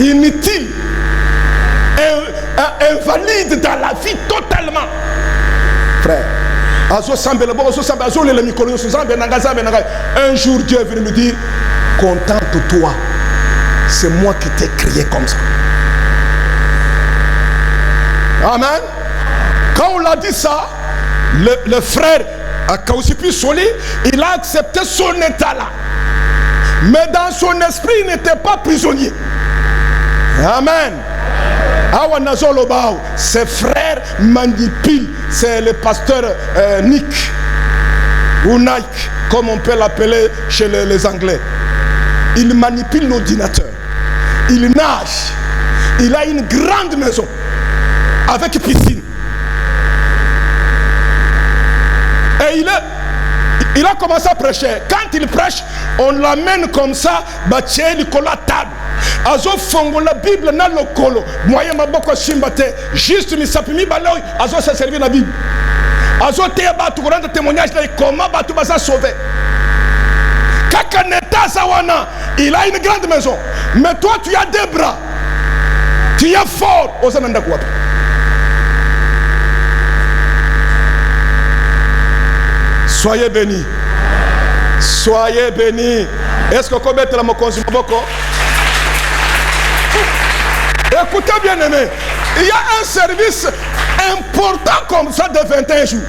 inutile, invalide dans la vie totalement. Frère, un jour Dieu est venu me dire, contente-toi, c'est moi qui t'ai créé comme ça. Amen. Quand on l'a dit ça, le frère Akausipi Soli, il a accepté son état là. Mais dans son esprit, il n'était pas prisonnier. Amen. Ses frères manipulent. C'est le pasteur Nick, ou Nike, comme on peut l'appeler chez les Anglais. Il manipule l'ordinateur. Il nage. Il a une grande maison avec piscine. Et il a commencé à prêcher. Quand il prêche, on l'amène comme ça, il colle la table. Azo fongo la Bible na lokolo. Moyen maboko shimbate. Juste mi sapimi baloy. Azo se servir la Bible. Azo te batu rendre témoignage là comment batu basa sauver. Kakaneta sawana, il a une grande maison. Mais toi tu as deux bras. Tu es fort. Osananda quoi? Soyez bénis. Soyez bénis. Est-ce que vous mettez la mokonzi maboko? Écoutez bien aimé, il y a un service important comme ça de 21 jours.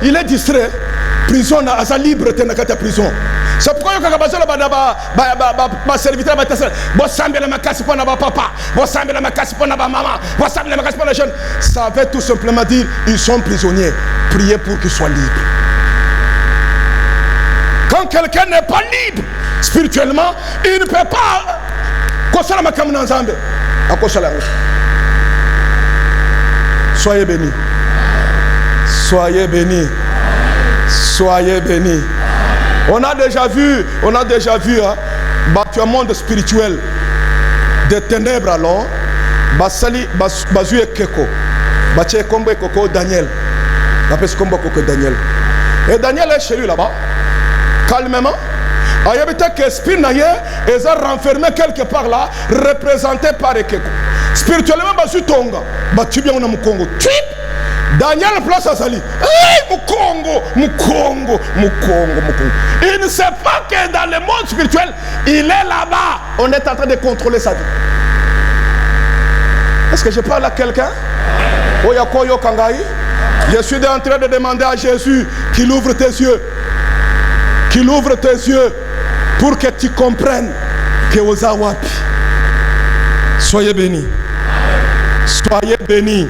Il est distrait, prison, à libre, il est prison. C'est pourquoi il y a un serviteur qui ça veut tout simplement dire ils sont prisonniers. Priez pour qu'ils soient libres. Quand quelqu'un n'est pas libre spirituellement, il ne peut pas. Soyez bénis. Soyez bénis. Soyez bénis. On a déjà vu hein, un monde spirituel des ténèbres alors. Basali bazu ekeko. Bache kombo ekoko Daniel. L'appelle kombo koko Daniel. Et Daniel est chez lui là-bas. Calmement. Il y a que l'esprit est renfermé quelque part là, représenté par Ekeko. Spirituellement, basu tonga. Tu bien on a Mukongo. Daniel place à Sali. Mukongo. Il ne sait pas que dans le monde spirituel, il est là-bas. On est en train de contrôler sa vie. Est-ce que je parle à quelqu'un? Oyakoyo Kangai. Je suis en train de demander à Jésus qu'il ouvre tes yeux. Qu'il ouvre tes yeux pour que tu comprennes que aux awapi. Soyez bénis. Soyez bénis.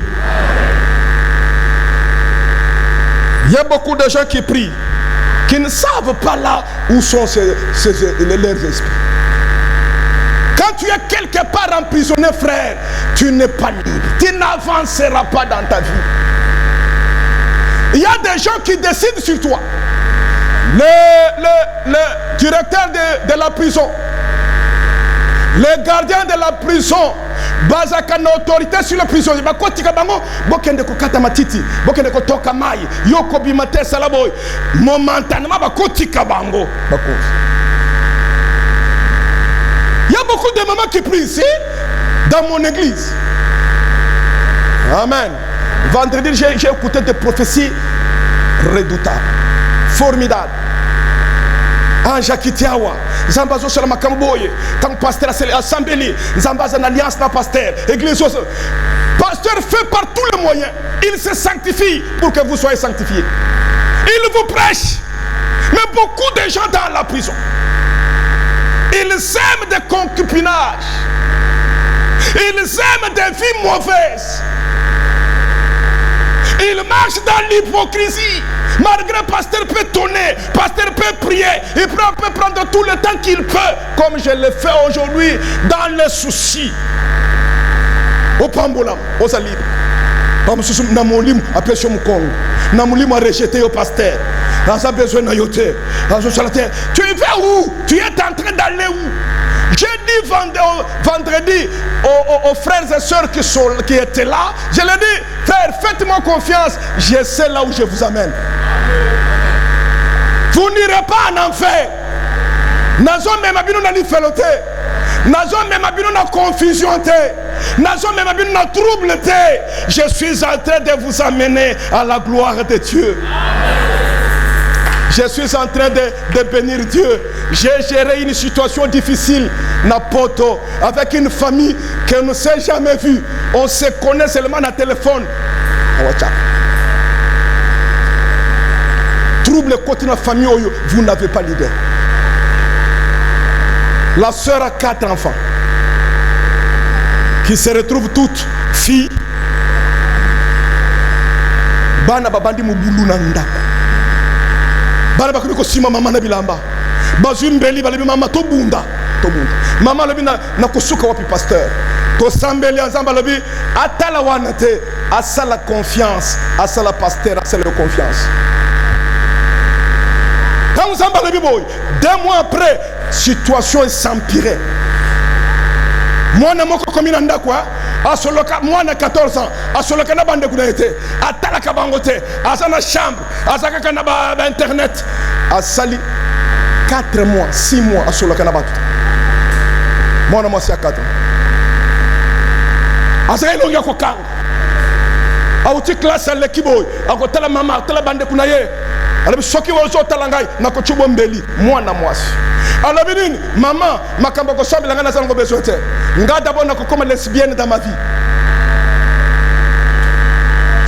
Il y a beaucoup de gens qui prient, qui ne savent pas là où sont leurs esprits. Quand tu es quelque part emprisonné, frère, tu n'es pas libre. Tu n'avanceras pas dans ta vie. Il y a des gens qui décident sur toi. Le directeur de la prison, les gardiens de la prison, basaka na autorité sur la prison. Bakotika bango, bokende ko kata matiti, bokende ko toka mai, yoko bimate salaboy. Momentanément bakotika bango. Il y a beaucoup de mamans qui prient ici, dans mon église. Amen. Vendredi, j'ai écouté des prophéties redoutables, formidables. Anjakitiawa, Zambazo Shalama Kamboye, tant pasteur à Sambeli, Zambaza en alliance na pasteur, église. Pasteur fait par tous les moyens, il se sanctifie pour que vous soyez sanctifiés. Il vous prêche, mais beaucoup de gens dans la prison, ils aiment des concubinages, ils aiment des vies mauvaises. Il marche dans l'hypocrisie. Malgré pasteur peut tonner, pasteur peut prier, il peut prendre tout le temps qu'il peut, comme je le fais aujourd'hui, dans les soucis. Au Pambolam, au Salib. Namolim a péché mon Congo. Namolim a rejeté au pasteur. Dans sa besoin de yoté. Tu vas où? Tu es en train d'aller où? J'ai dit vendredi aux frères et sœurs qui étaient là, je leur ai dit, frère, faites-moi confiance, je sais là où je vous amène. Vous n'irez pas en enfer. Nazo même abino na lifelote. Nazo même abino na confusion te. Nazo même abino na trouble te. Je suis en train de vous amener à la gloire de Dieu. Je suis en train de bénir Dieu. J'ai géré une situation difficile, Napoto, avec une famille qu'on ne s'est jamais vue. On se connaît seulement dans le téléphone. Trouble côté de la famille, vous n'avez pas l'idée. La sœur a 4 enfants qui se retrouvent toutes filles. Bana babandi mubulu na ndako. Bana bakubiko sima mama na bilamba. Bazumbeli balibi mama to bunda. tout le monde. Maman lobi na kosuka wapi pasteur. To sambeli ensemble lobi atala wana te asala confiance, asala pasteur, asala confiance. Quand vous en lobi boy, 2 mois après, situation s'empirait. Moi na moko komina ndakwa asoloka mwana 14 ans asoloka na bande kuna été atala kabangote asana chambre asaka kana ba internet asali 4 mois 6 mois asoloka na batu mwana mwasi ya 4 asaka ilongia ko kanga auti classe lekiboy akotala mama tala bande kuna ye alabi soki wozo talangai na ko chubo mbeli mwana mwasi alabi nini maman makambo ko sobi langa na sango besoin te nga d'abord na ko comme lesbienne dans ma vie.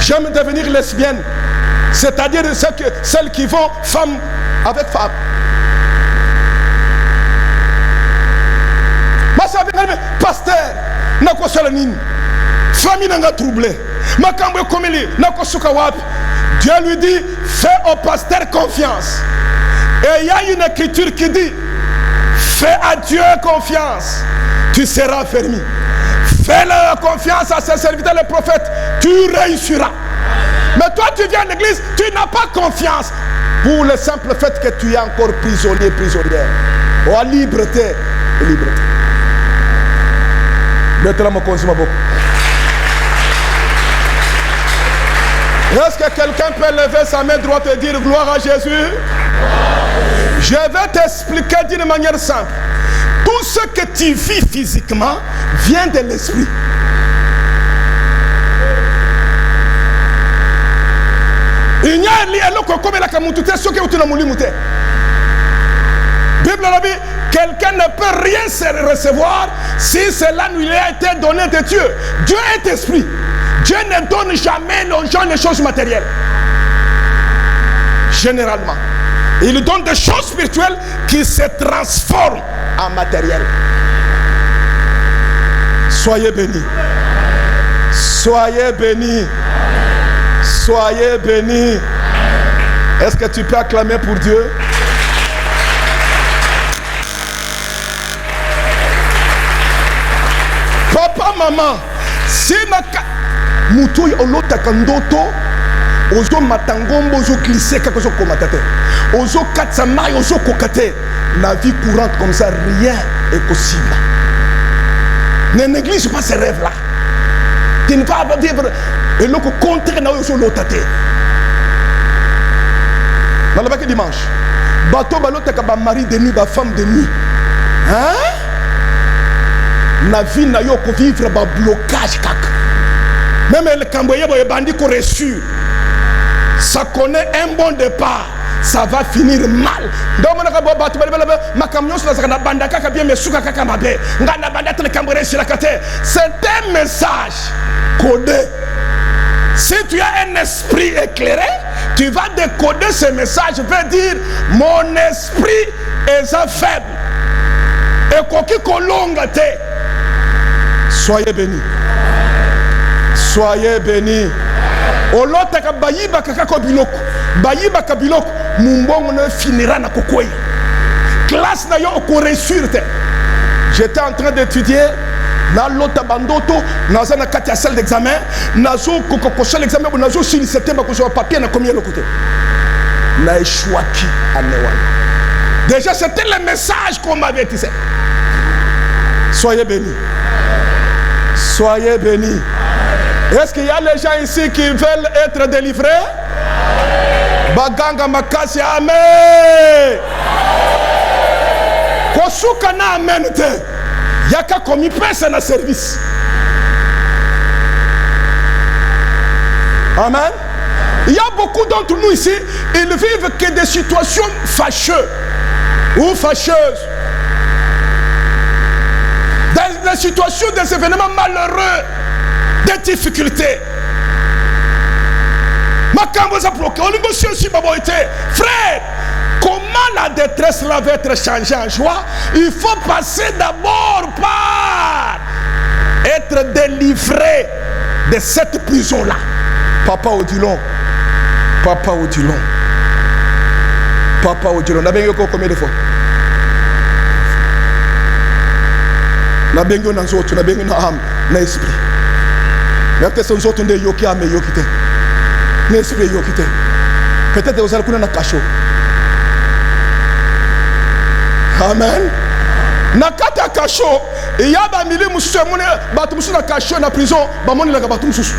J'aime devenir lesbienne, c'est-à-dire celles qui vont femme avec femme. Ma savine pasteur na ko sala nini famille n'a troublé makambo komeli na ko suka wapi. Dieu lui dit fais au pasteur confiance, et il y a une écriture qui dit fais à Dieu confiance, tu seras fermé. Fais la confiance à ses serviteurs les prophètes, tu réussiras. Mais toi tu viens à l'église, tu n'as pas confiance pour le simple fait que tu es encore prisonnier, prisonnière. Oh, liberté, liberté. Maintenant, mon consomme beaucoup. Est-ce que quelqu'un peut lever sa main droite et dire gloire à Jésus? Je vais t'expliquer d'une manière simple. Tout ce que tu vis physiquement vient de l'esprit. Il n'y a rien comme la kamutute, ce que tu n'as pas dit. Bible a dit, quelqu'un ne peut rien se recevoir si cela lui a été donné de Dieu. Dieu est esprit. Dieu ne donne jamais aux gens les choses matérielles. Généralement. Il donne des choses spirituelles qui se transforment en matériel. Soyez bénis. Soyez bénis. Soyez bénis. Est-ce que tu peux acclamer pour Dieu? Papa, maman, si Moutou olota kandoto ozo matangombo ozo glisser kako zo komatate ozo katsamai ozo kokate. La vie courante comme ça, rien est possible. Ne néglige pas ces rêves là. Tu ne vas pas vivre et le contraire na ozo lotate. Dans le bac dimanche bateau balota ka ba mari de nuit ba femme de nuit. Hein? La vie na yo ko vivre ba blocage kaka. Même le Camboyé est bandit qu'on reçu. Ça connaît un bon départ. Ça va finir mal. Donc, c'est un message codé. Si tu as un esprit éclairé, tu vas décoder ce message. Veut dire, mon esprit est faible. Et quoi qu'il longue. Soyez bénis. Soyez bénis. Olotaka bayiba kakako biloko. Bayiba kabiloko. Mumbongo ne finira na kokoy. Classe na yo ko réussir. J'étais en train d'étudier. Na lota bandoto. Na zana kati ya salle d'examen. Nazo koko salle d'examen. Nazo sur septembre ko sur papier na combien le côté. Na échouaki anewana. Déjà c'était le message qu'on m'avait dit. Soyez bénis. Soyez bénis. Est-ce qu'il y a les gens ici qui veulent être délivrés? Baganga makasi amen. Kosuka na amen te. Yaka komi pesa na service. Amen. Il y a beaucoup d'entre nous ici, ils vivent que des situations fâcheuses ou fâcheuses. Des situations, des événements malheureux, des difficultés. Frère, comment la détresse là va être changée en joie? Il faut passer d'abord par être délivré de cette prison là. Papa Odilon, Papa Odilon, Papa Odilon. Combien de fois? na bengo na nzoto na bengo na âme na esprit yakte son nzoto nde yoki ame yokite na esprit yokite peut-être vous allez kuna na kasho amen na kata kasho ya ba mili mususu mone batu mususu na kasho na prison ba moni la batu mususu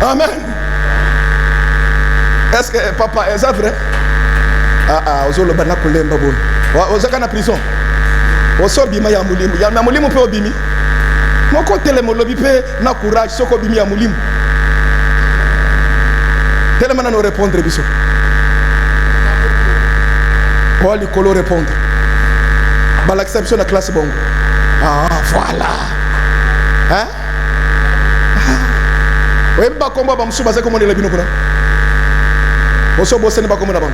amen. Est-ce que papa est ça vrai? Ozolo bana kulemba bo. Ozaka na prison. Oso bima ya mulimu. Ya mulimu pe obimi. Moko tele molobi pe na courage soko bimi ya mulimu. Tellement na no répondre biso. Pour lui colo répondre. Ba l'exception na classe bongo. Voilà. Hein? Oui, ba komba ba musu baze komone la bino kuna. Oso bosse ne ba komona bang.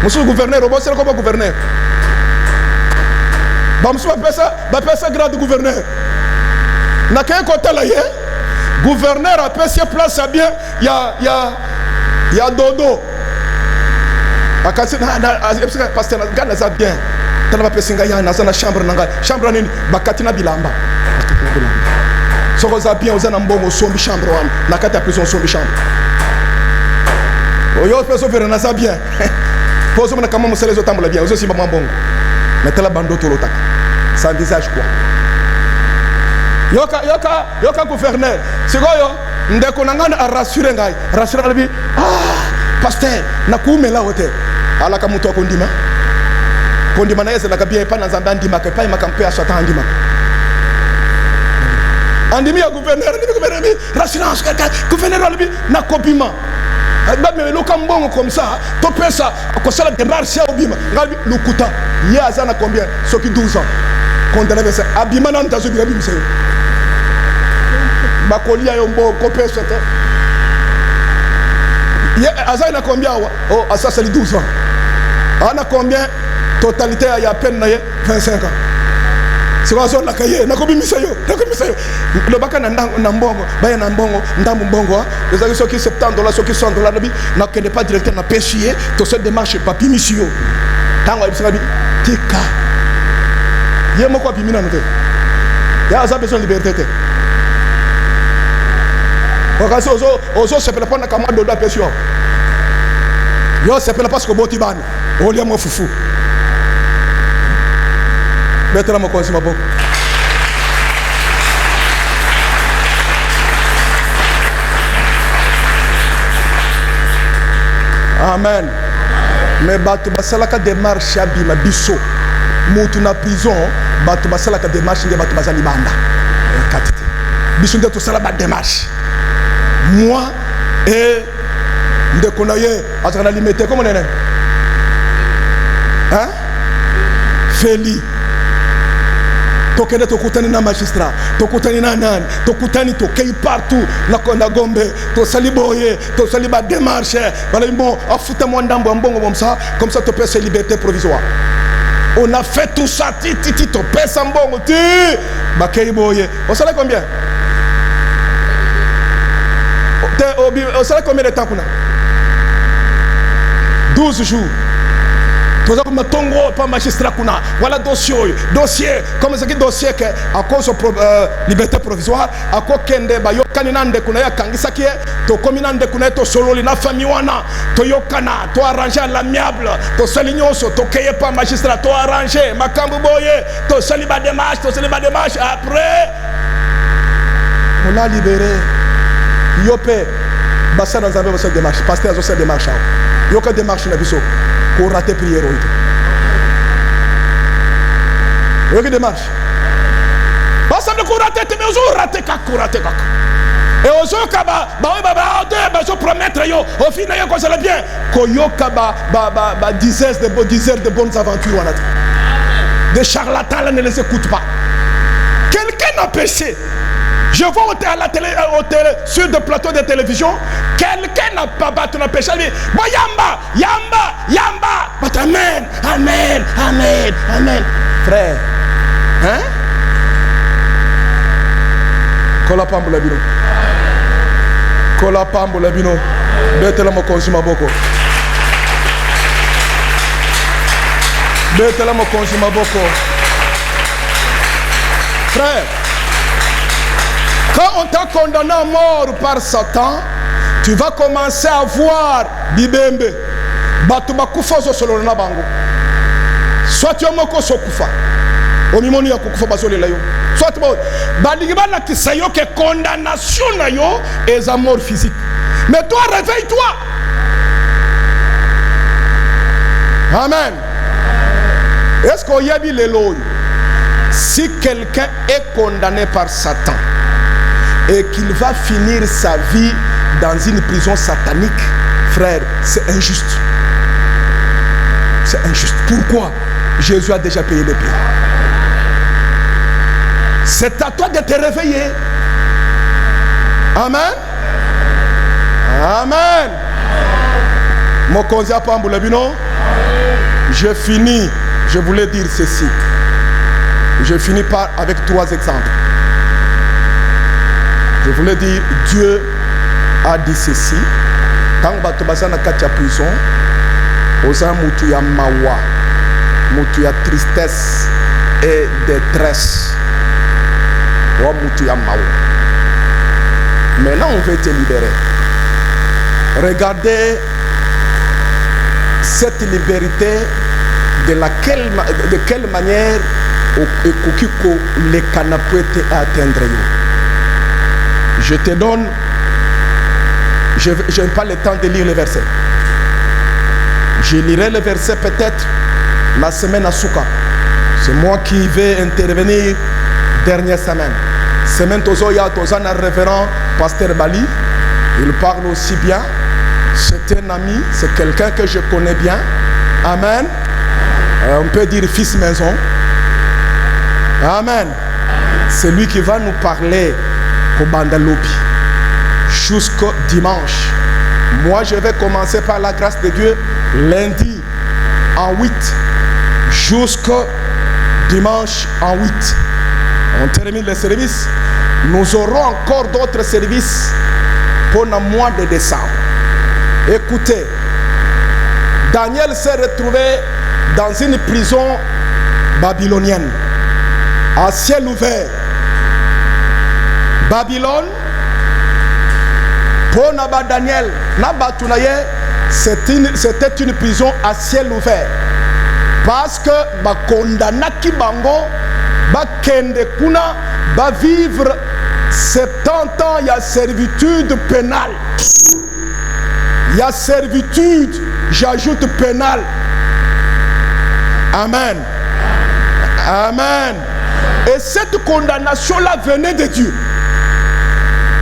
Musu gouverneur, bosse ko ba gouverneur. Ba musu ba pesa grade gouverneur. Na kay côté là yé. Gouverneur a pesa place bien, ya dodo. Akasi na pasteur ngana za bien. Tala ba pesa ngaya na za chambre nanga. Chambre nini bakatina bilamba. Soko za bien ozana mbongo sombi chambre wana na kati ya prison sombi chambre oyo peso fere na za bien poso mona kama musele zo tambola bien ozo simba mbongo metela bando to lotaka sans visage quoi yoka gouverneur sikoyo ndeko nangana a rassurer ngai rassurer albi pasteur na kuumela hotel ala kama mtu kondima na yese na kabia epa na nzambe andima ke pa makampe ya satan andima andimi ya gouverneur rassurance gouverneur alibi na kopima me loka mbongo comme ça to pesa ko sala démarche ya obima ngali lukuta ya azana combien soki 12 ans condamné ça abima na ntazo bila bimisa yo bakolia yo mbo ko pesa te ya azana combien oh asa sali 12 ans ana combien totalité ya peine na 25 ans. C'est quoi ça la cahier na komimisa yo le baka na mbongo baya na mbongo ndambu mbongo les amis qui $70 ceux qui $100 na kende pas directeur na péchier to cette démarche papi misio tango ibisa bi tika ye moko bimina note ya za besoin liberté te okaso ozo se pela pona kama dodo péchio yo se pela parce que boti bana olia mo fufu Betela mo konsi maboko. Amen. Mais batu basalaka démarche abima biso. Mutu na prison, batu basalaka démarche nge batu bazali banda. Katite. Biso nde to sala ba démarche. Moi et ndeko na ye azana limité comme nene. Hein? Feli. Tokende tokutani na magistrat, tokutani na nani, tokutani tokei partout, na gombe, to saliboye, to saliba démarche, voilà bon, afuta mwandambo mbongo comme ça tu peux se liberté provisoire. On a fait tout ça, titi, to pesa mbongo, ti, bakei boye. On sait combien? On sait combien de temps qu'on a? 12 jours. Comme tongo pas magistrat kuna voilà dossier comme ça qui dossier que à cause de liberté provisoire à quoi kende ba yokani nande kuna ya kangisa kie to kominande kuna to sololi na famille wana to yokana to arranger l'amiable to salignoso to keye pas magistrat to arranger makambu boye to saliba démarche après on a libéré yopé basa dans un cette démarche pasteur zo cette démarche yoka démarche na biso pour rater prière. Vous avez démarche. Pas ça de rater, mais vous rater rater. Et aux autres, je promettre au final, quand ça bien, Koyoka dizaines de bonnes aventures. Des charlatans là, ne les écoute pas. Quelqu'un a péché. Je vois à la télé, sur des plateaux de télévision, quelqu'un n'a pas battu un péché. Il dit, Yamba. But amen. Frère, hein? Kola pambo bino. Betela mo konsima boko. Betela mokonzi maboko. Frère, quand on t'a condamné à mort par Satan, tu vas commencer à voir bibembe. Batu bakufa zo solo na bango. Soit tu moko sokufa. Omimoni ya kukufa basole la yo. Soit bon, balingiba na kisayo que condamnation na yo est à mort physique. Mais toi réveille-toi. Amen. Est-ce qu'on y a dit l'éloge? Si quelqu'un est condamné par Satan et qu'il va finir sa vie dans une prison satanique, frère, c'est injuste. C'est injuste. Pourquoi? Jésus a déjà payé le prix. C'est à toi de te réveiller. Amen. Amen. Mokonzi Apambulabino. Je finis. Je voulais dire ceci. Je finis avec 3 exemples. Je voulais dire, Dieu a dit ceci. Quand tu vas dans la prison, osa mutu ya mawa, mutu ya tristesse et détresse. Wa mutu ya mawa. Maintenant, on veut te libérer. Regardez cette liberté de quelle manière les canapés atteindre. Je te donne, je n'ai pas le temps de lire les versets. Je lirai les versets peut-être la semaine à Souka. C'est moi qui vais intervenir dernière semaine. Semaine Tozoya, Tozana révérend Pasteur Bali. Il parle aussi bien. C'est un ami, c'est quelqu'un que je connais bien. Amen. On peut dire fils maison. Amen. C'est lui qui va nous parler au Bandalopi jusqu'au dimanche. Moi, je vais commencer par la grâce de Dieu lundi en 8 jusqu'au dimanche en 8. On termine le service. Nous aurons encore d'autres services pour le mois de décembre. Écoutez, Daniel s'est retrouvé dans une prison babylonienne, à ciel ouvert. Babylone, pour Naba Daniel, c'était une prison à ciel ouvert. Parce que Bakondanaki Bango, Bakende Kuna, va vivre 70 ans, il y a servitude pénale. Il y a servitude, j'ajoute pénale. Amen. Amen. Et cette condamnation-là venait de Dieu.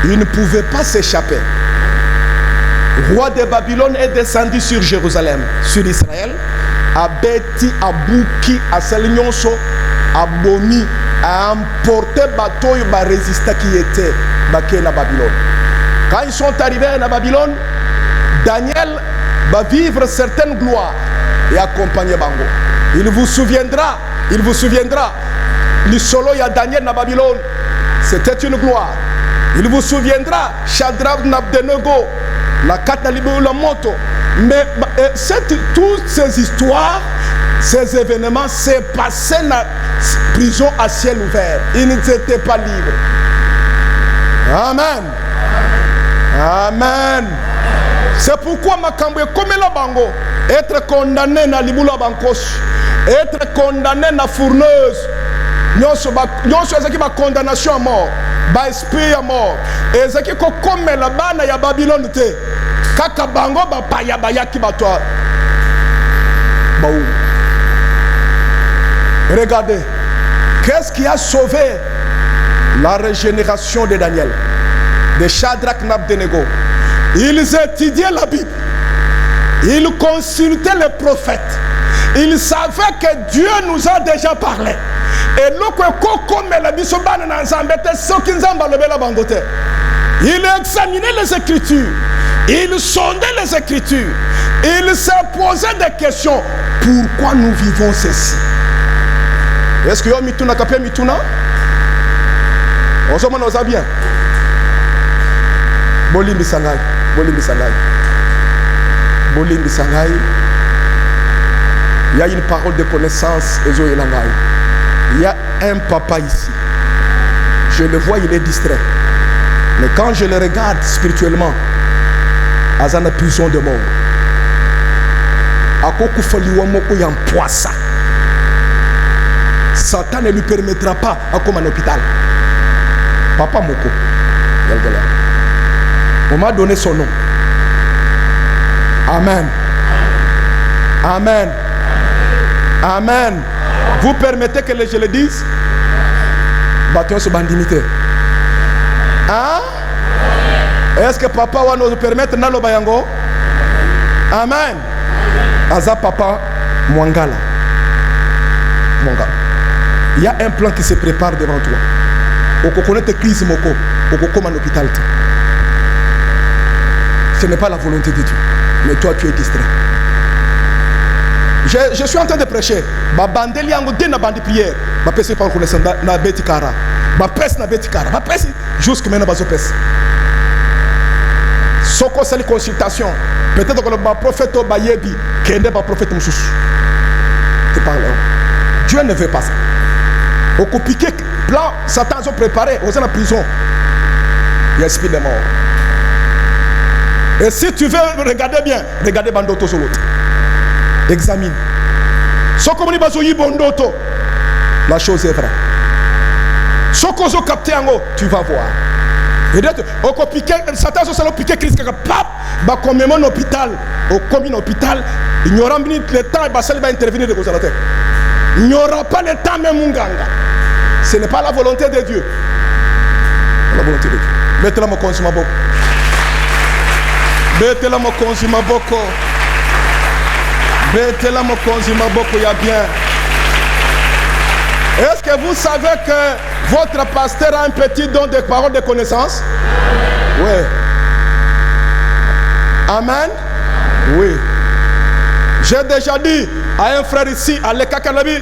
Il ne pouvait pas s'échapper. Le roi de Babylone est descendu sur Jérusalem, sur Israël. Abeti, Abouki, Asalignonso, Abomi, a emporté bateau et a résisté qui était baké na Babylone. Quand ils sont arrivés à Babylone, Daniel va vivre certaines gloires et accompagner Bango. Il vous souviendra, le solo y a Daniel na Babylone, c'était une gloire. Il vous souviendra, Shadrach Abednego, la Katalibou, la moto. Mais toutes ces histoires, ces événements s'est passé dans la prison à ciel ouvert. Ils n'étaient pas libres. Amen. Amen. C'est pourquoi Makambo comme la bango, être condamné na libula bankos, être condamné na fourneuse, nyonso ezaki ba condamnation à mort, ba esprit à mort, ezaki ko comme la bana ya Babylone te, kaka bango ba paya bayaki batwa. Baou. Regardez, qu'est-ce qui a sauvé la régénération de Daniel, de Shadrach Abednego? Ils étudiaient la Bible. Ils consultaient les prophètes. Ils savaient que Dieu nous a déjà parlé. Et ils examinaient les Écritures. Ils sondaient les Écritures. Ils se posaient des questions. Pourquoi nous vivons ceci? Est-ce que vous avez mituna kapé mituna? On se demande bien. Bolimbi Sangai, Bolimbi Sangai, Bolimbi Sangai. Il y a une parole de connaissance. Il y a un papa ici. Je le vois, il est distrait. Mais quand je le regarde spirituellement, Azana prison de mort. Akoku faliwamoko yampoisa. Satan ne lui permettra pas à comme un hôpital. Papa Moko. On m'a donné son nom. Amen. Amen. Amen. Vous permettez que je le dise? Bâtons ce bandimité. Hein? Est-ce que papa va nous permettre Nalo Bayango? Amen. Aza papa Mwangala. Il y a un plan qui se prépare devant toi. Oko connaît tes crises moko. Oko comme un hôpital. Ce n'est pas la volonté de Dieu. Mais toi tu es distrait. Je suis en train de prêcher. Ma bandeli yango de na bandi prière. Ma pèse pas connaissant na betikara. Ma pèse na betikara. Ma pèse jusque maintenant bazo pèse. Soko sali consultation. Peut-être que le prophète Obayebi qui n'est pas prophète Moussous. Tu parles. Dieu ne veut pas ça. Au coup piqué, plan, Satan ont préparé, aux en prison. Il y a esprit de mort. Et si tu veux regarder bien, regardez Bandoto sur l'autre. Examine. Ce qu'on dit bazoyi Bandoto, la chose est vraie. Ce qu'on a capté en haut, tu vas voir. Et d'être, au coup piqué, Satan a piqué Christ, pap, bah comme un hôpital, au commune hôpital, il n'y aura pas le temps, et Bassel va intervenir de cause à la tête. Il n'y aura pas le temps même Munganga. Ce n'est pas la volonté de Dieu. La volonté de Dieu. Mettez-la mon consume beaucoup. Mettez-la mon consume beaucoup. Mettez-la mon consume beaucoup, il y a bien. Est-ce que vous savez que votre pasteur a un petit don de parole de connaissance? Oui. Amen. Oui. J'ai déjà dit à un frère ici, à l'Ekakanabi,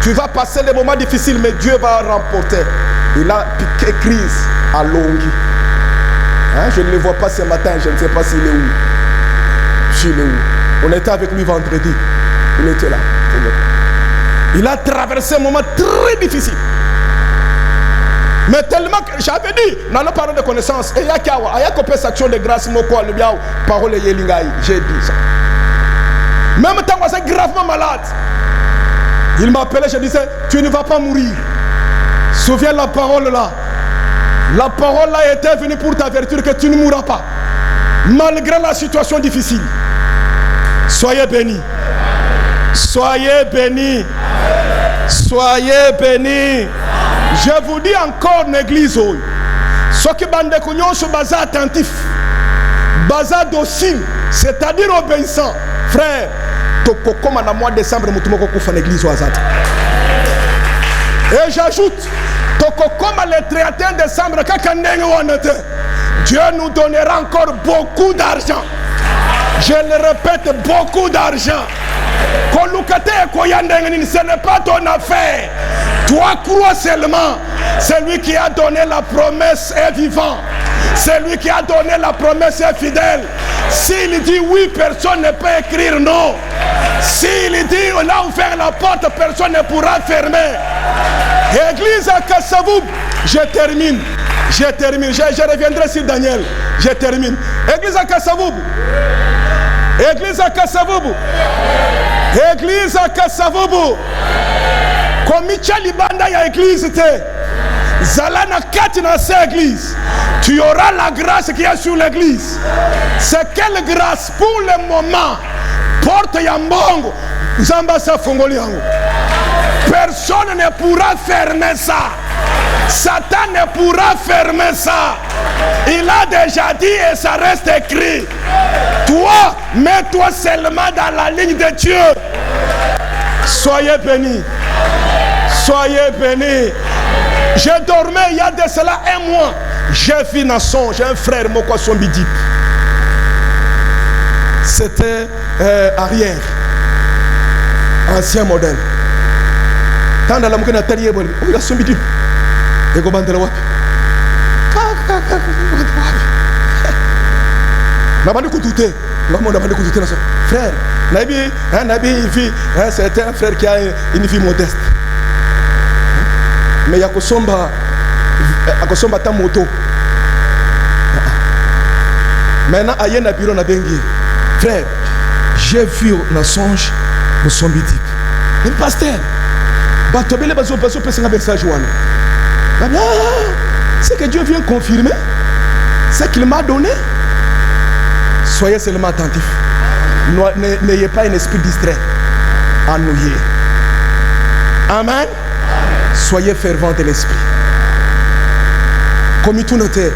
tu vas passer les moments difficiles, mais Dieu va remporter. Il a piqué crise à Longhi. Hein? Je ne le vois pas ce matin, je ne sais pas s'il est où. S'il est où. On était avec lui vendredi. Il était là. Il a traversé un moment très difficile. Mais tellement que j'avais dit, dans la parole de connaissance, et il y a une action de grâce, parole de Yelingaï. J'ai dit ça. Même tant que c'est gravement malade, il m'appelait, je disais, tu ne vas pas mourir. Souviens la parole là. La parole là était venue pour t'avertir que tu ne mourras pas. Malgré la situation difficile. Soyez bénis. Soyez bénis. Soyez bénis. Je vous dis encore, l'église, ce qui bande de sont basés attentifs, basés docile, c'est-à-dire obéissant. Frère, comme en mois de décembre, nous avons l'église au hasard. Et j'ajoute, comme le 31 décembre, Dieu nous donnera encore beaucoup d'argent. Je le répète, beaucoup d'argent. Ce n'est pas ton affaire. Toi crois seulement. Celui qui a donné la promesse est vivant. Celui qui a donné la promesse est fidèle. S'il dit oui, personne ne peut écrire non. S'il dit on a ouvert la porte, personne ne pourra fermer. Église à Kassavoub, je termine. Je reviendrai sur Daniel. Je termine. Église à Kassavoub. Église à Kassavoub. Église à Kassavoub. Comme Libanda, il y a église. Zalana Katina, c'est église. Tu auras la grâce qui est sur l'église. C'est quelle grâce pour le moment? Porte Yambongo. Zambasa Fongoliango. Personne ne pourra fermer ça. Satan ne pourra fermer ça. Il a déjà dit et ça reste écrit. Toi, mets-toi seulement dans la ligne de Dieu. Soyez bénis. Soyez bénis. Je dormais il y a de cela un mois. J'ai vu dans son, j'ai un frère, Moko Sombidi. C'était arrière. Ancien modèle. Quand dans la mouke Nathalie, il a Sombidi. Et comment de la wap. N'a pas de coup douté. Frère, Nabi, c'est un frère qui a une vie modeste. Mais il y a Kosomba ta moto. Maintenant, il y a un bureau na bengi. Frère, j'ai vu un songe au sombitique. Le pasteur, c'est que Dieu vient confirmer ce qu'il m'a donné. Soyez seulement attentifs. N'ayez pas un esprit distrait. Ennuyé. Amen. Soyez fervents de l'esprit. Comme tout noté.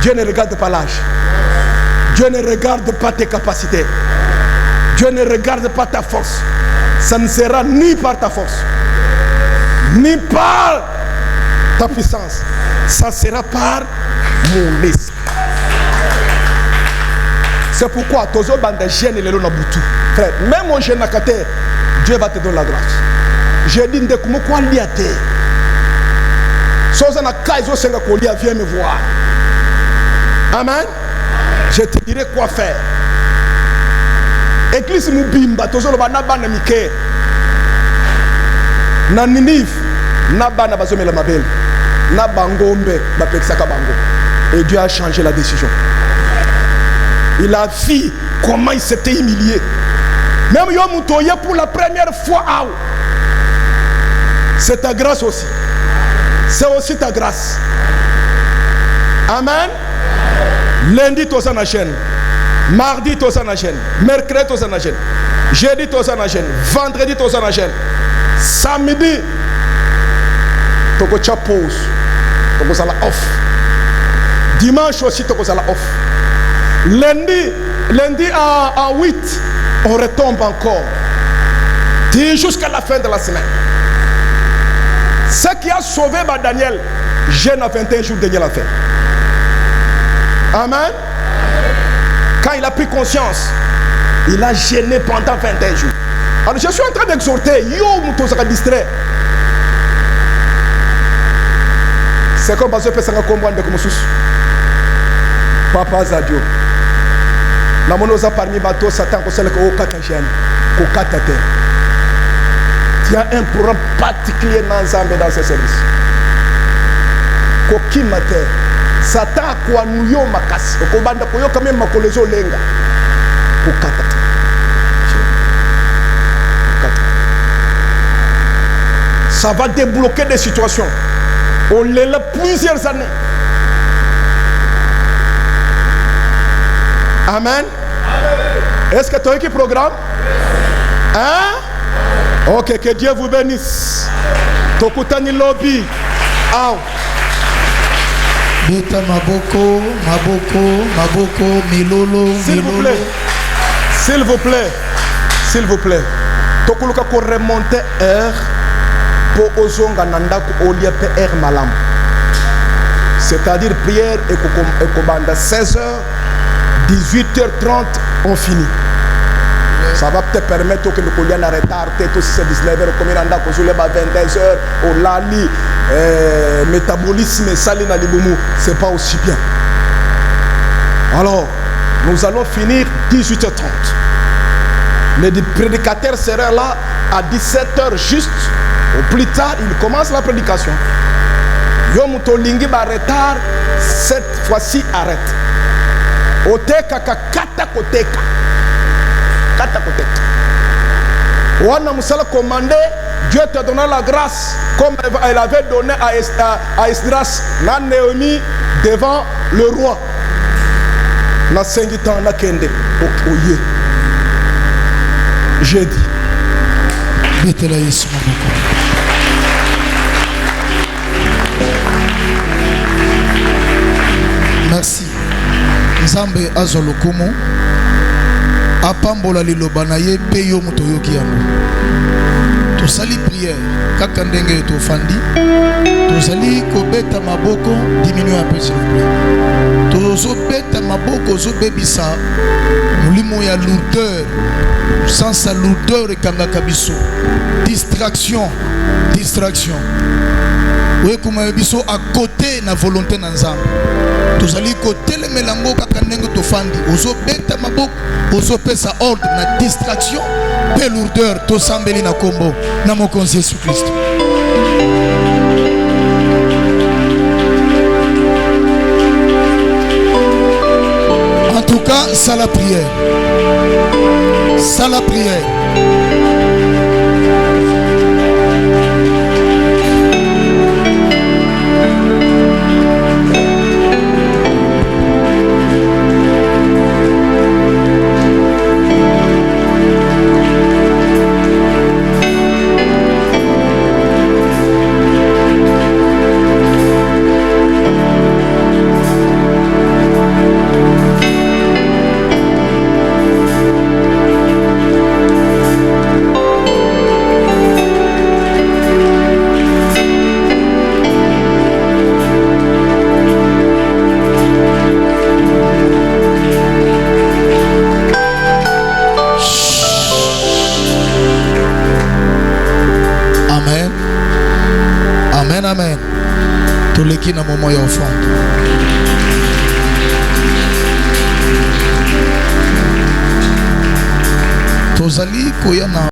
Dieu ne regarde pas l'âge. Dieu ne regarde pas tes capacités. Dieu ne regarde pas ta force. Ça ne sera ni par ta force, ni par ta puissance. Ça sera par mon esprit. C'est pourquoi Tozo Banda Gêne et Lelo Nabutu. Frère, même mon jeune Nakate, Dieu va te donner la grâce. J'ai dit de comment quoi liaté. Sozana Kaizo Senga Kolia, viens me voir. Amen. Je te dirai quoi faire. Église Mubimba, Tozo Naba Namike. Na Ninive, Naba Nabazome la Mabel. Nabangombe, Bapexaka Bango. Et Dieu a changé la décision. Il a vu comment il s'était humilié. Même Yomutoye pour la première fois. C'est ta grâce aussi. C'est aussi ta grâce. Amen. Lundi, tu es en chaîne. Mardi, tu es en chaîne. Mercredi, tu es en chaîne. Jeudi, tu es en chaîne. Vendredi, tu es en chaîne. Samedi, tu es en pause. Tu es en off. Dimanche aussi, tu es en off. Lundi à 8, on retombe encore. Jusqu'à la fin de la semaine. Ce qui a sauvé Daniel, jeûne à 21 jours, Daniel a fait. Amen. Quand il a pris conscience, il a gêné pendant 21 jours. Alors je suis en train d'exhorter, yo, sera distrait. C'est comme parce que ça va comprendre de comment Papa Zadio. Na monoza parmi bateau Satan ko sele ko kata jeune ko kata te. Il y a un programme particulier dans Zambé dans ce service. Ko kimate Satan ko anuyo makasi ko banda ko yo quand même makolezo lenga ko kata te. Ça va débloquer des situations. On l'est là plusieurs années. Amen. Est-ce que tu as un programme? Hein? Ok, que Dieu vous bénisse. Tokutani lobby. Beta maboko, milolo. S'il vous plaît. Tokuluka ko remonter heure pour ozonga nandako oliape heure malam. C'est-à-dire prière et kobanda 16h. 18h30, on finit. Ça va te permettre que nous puissions arrêter tout si c'est 19h, comme il y a 22h, au lali, métabolisme, salina liboumou, c'est pas aussi bien. Alors, nous allons finir 18h30. Le prédicateur sera là à 17h juste, ou plus tard, il commence la prédication. Yomuto lingi ba retard, cette fois-ci arrête. Oteka kata koteka. Wana musala commandé, Dieu te donna la grâce comme elle avait donné à Esdras, na Néhémie devant le roi. Na sengitan na kende oye. J'ai dit. Betela Yesu maboko. Merci. Nzambe azolokumu apambola liloba na ye pe yo moto yoki yango. Tosali prière kaka ndenge tofandi. Tosali kobeta maboko, diminuez un peu s'il vous plaît. Tozo beta maboko zo bebisa mulimo ya lourdeur. Sans sa lourdeur et kangakabiso. Distraction. Distraction. Oui, comme biso à côté na volonté nanzam. Tous allez côté le melango kakanengo tofandi. Ozo beta mabok. Ozo pesa ordre na distraction. Pe lourdeur to sambeli na kombo. Na mon conseil Jésus Christ. En tout cas, ça la prière. Ça la prière. Amen. Tous les qui n'ont pas moyen offrande. Tozali koyana